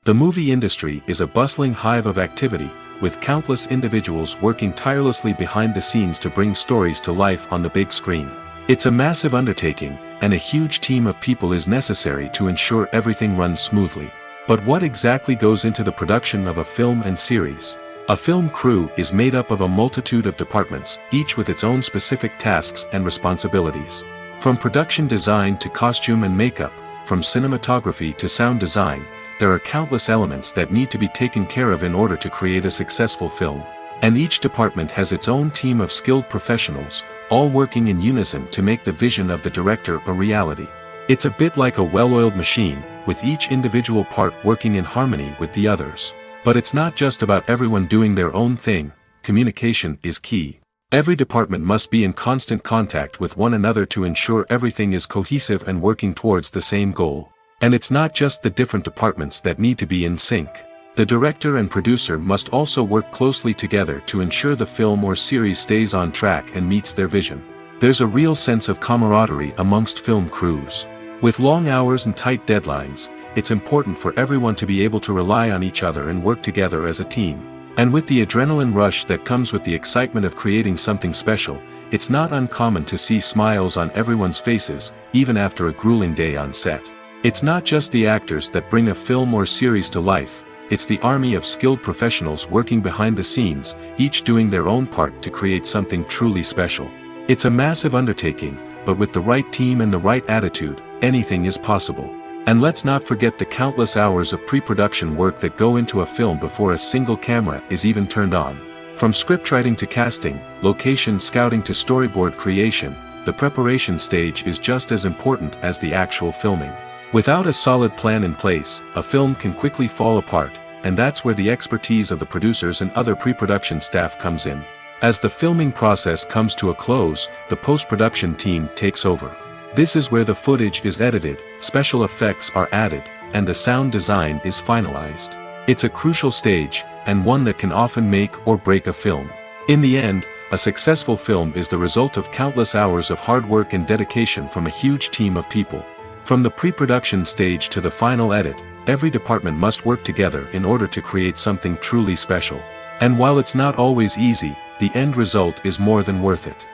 The movie industry is a bustling hive of activity, with countless individuals working tirelessly behind the scenes to bring stories to life on the big screen. It's a massive undertaking, and a huge team of people is necessary to ensure everything runs smoothly. But what exactly goes into the production of a film and series? A film crew is made up of a multitude of departments, each with its own specific tasks and responsibilities. From production design to costume and makeup, from cinematography to sound design, there are countless elements that need to be taken care of in order to create a successful film. And each department has its own team of skilled professionals, all working in unison to make the vision of the director a reality. It's a bit like a well-oiled machine, with each individual part working in harmony with the others. But it's not just about everyone doing their own thing. Communication is key. Every department must be in constant contact with one another to ensure everything is cohesive and working towards the same goal. And it's not just the different departments that need to be in sync. The director and producer must also work closely together to ensure the film or series stays on track and meets their vision. There's a real sense of camaraderie amongst film crews. With long hours and tight deadlines, it's important for everyone to be able to rely on each other and work together as a team. And with the adrenaline rush that comes with the excitement of creating something special, it's not uncommon to see smiles on everyone's faces, even after a grueling day on set. It's not just the actors that bring a film or series to life, it's the army of skilled professionals working behind the scenes, each doing their own part to create something truly special. It's a massive undertaking, but with the right team and the right attitude, anything is possible. And let's not forget the countless hours of pre-production work that go into a film before a single camera is even turned on. From scriptwriting to casting, location scouting to storyboard creation, the preparation stage is just as important as the actual filming. Without a solid plan in place, a film can quickly fall apart, and that's where the expertise of the producers and other pre-production staff comes in. As the filming process comes to a close, the post-production team takes over. This is where the footage is edited, special effects are added, and the sound design is finalized. It's a crucial stage, and one that can often make or break a film. In the end, a successful film is the result of countless hours of hard work and dedication from a huge team of people. From the pre-production stage to the final edit, every department must work together in order to create something truly special. And while it's not always easy, the end result is more than worth it.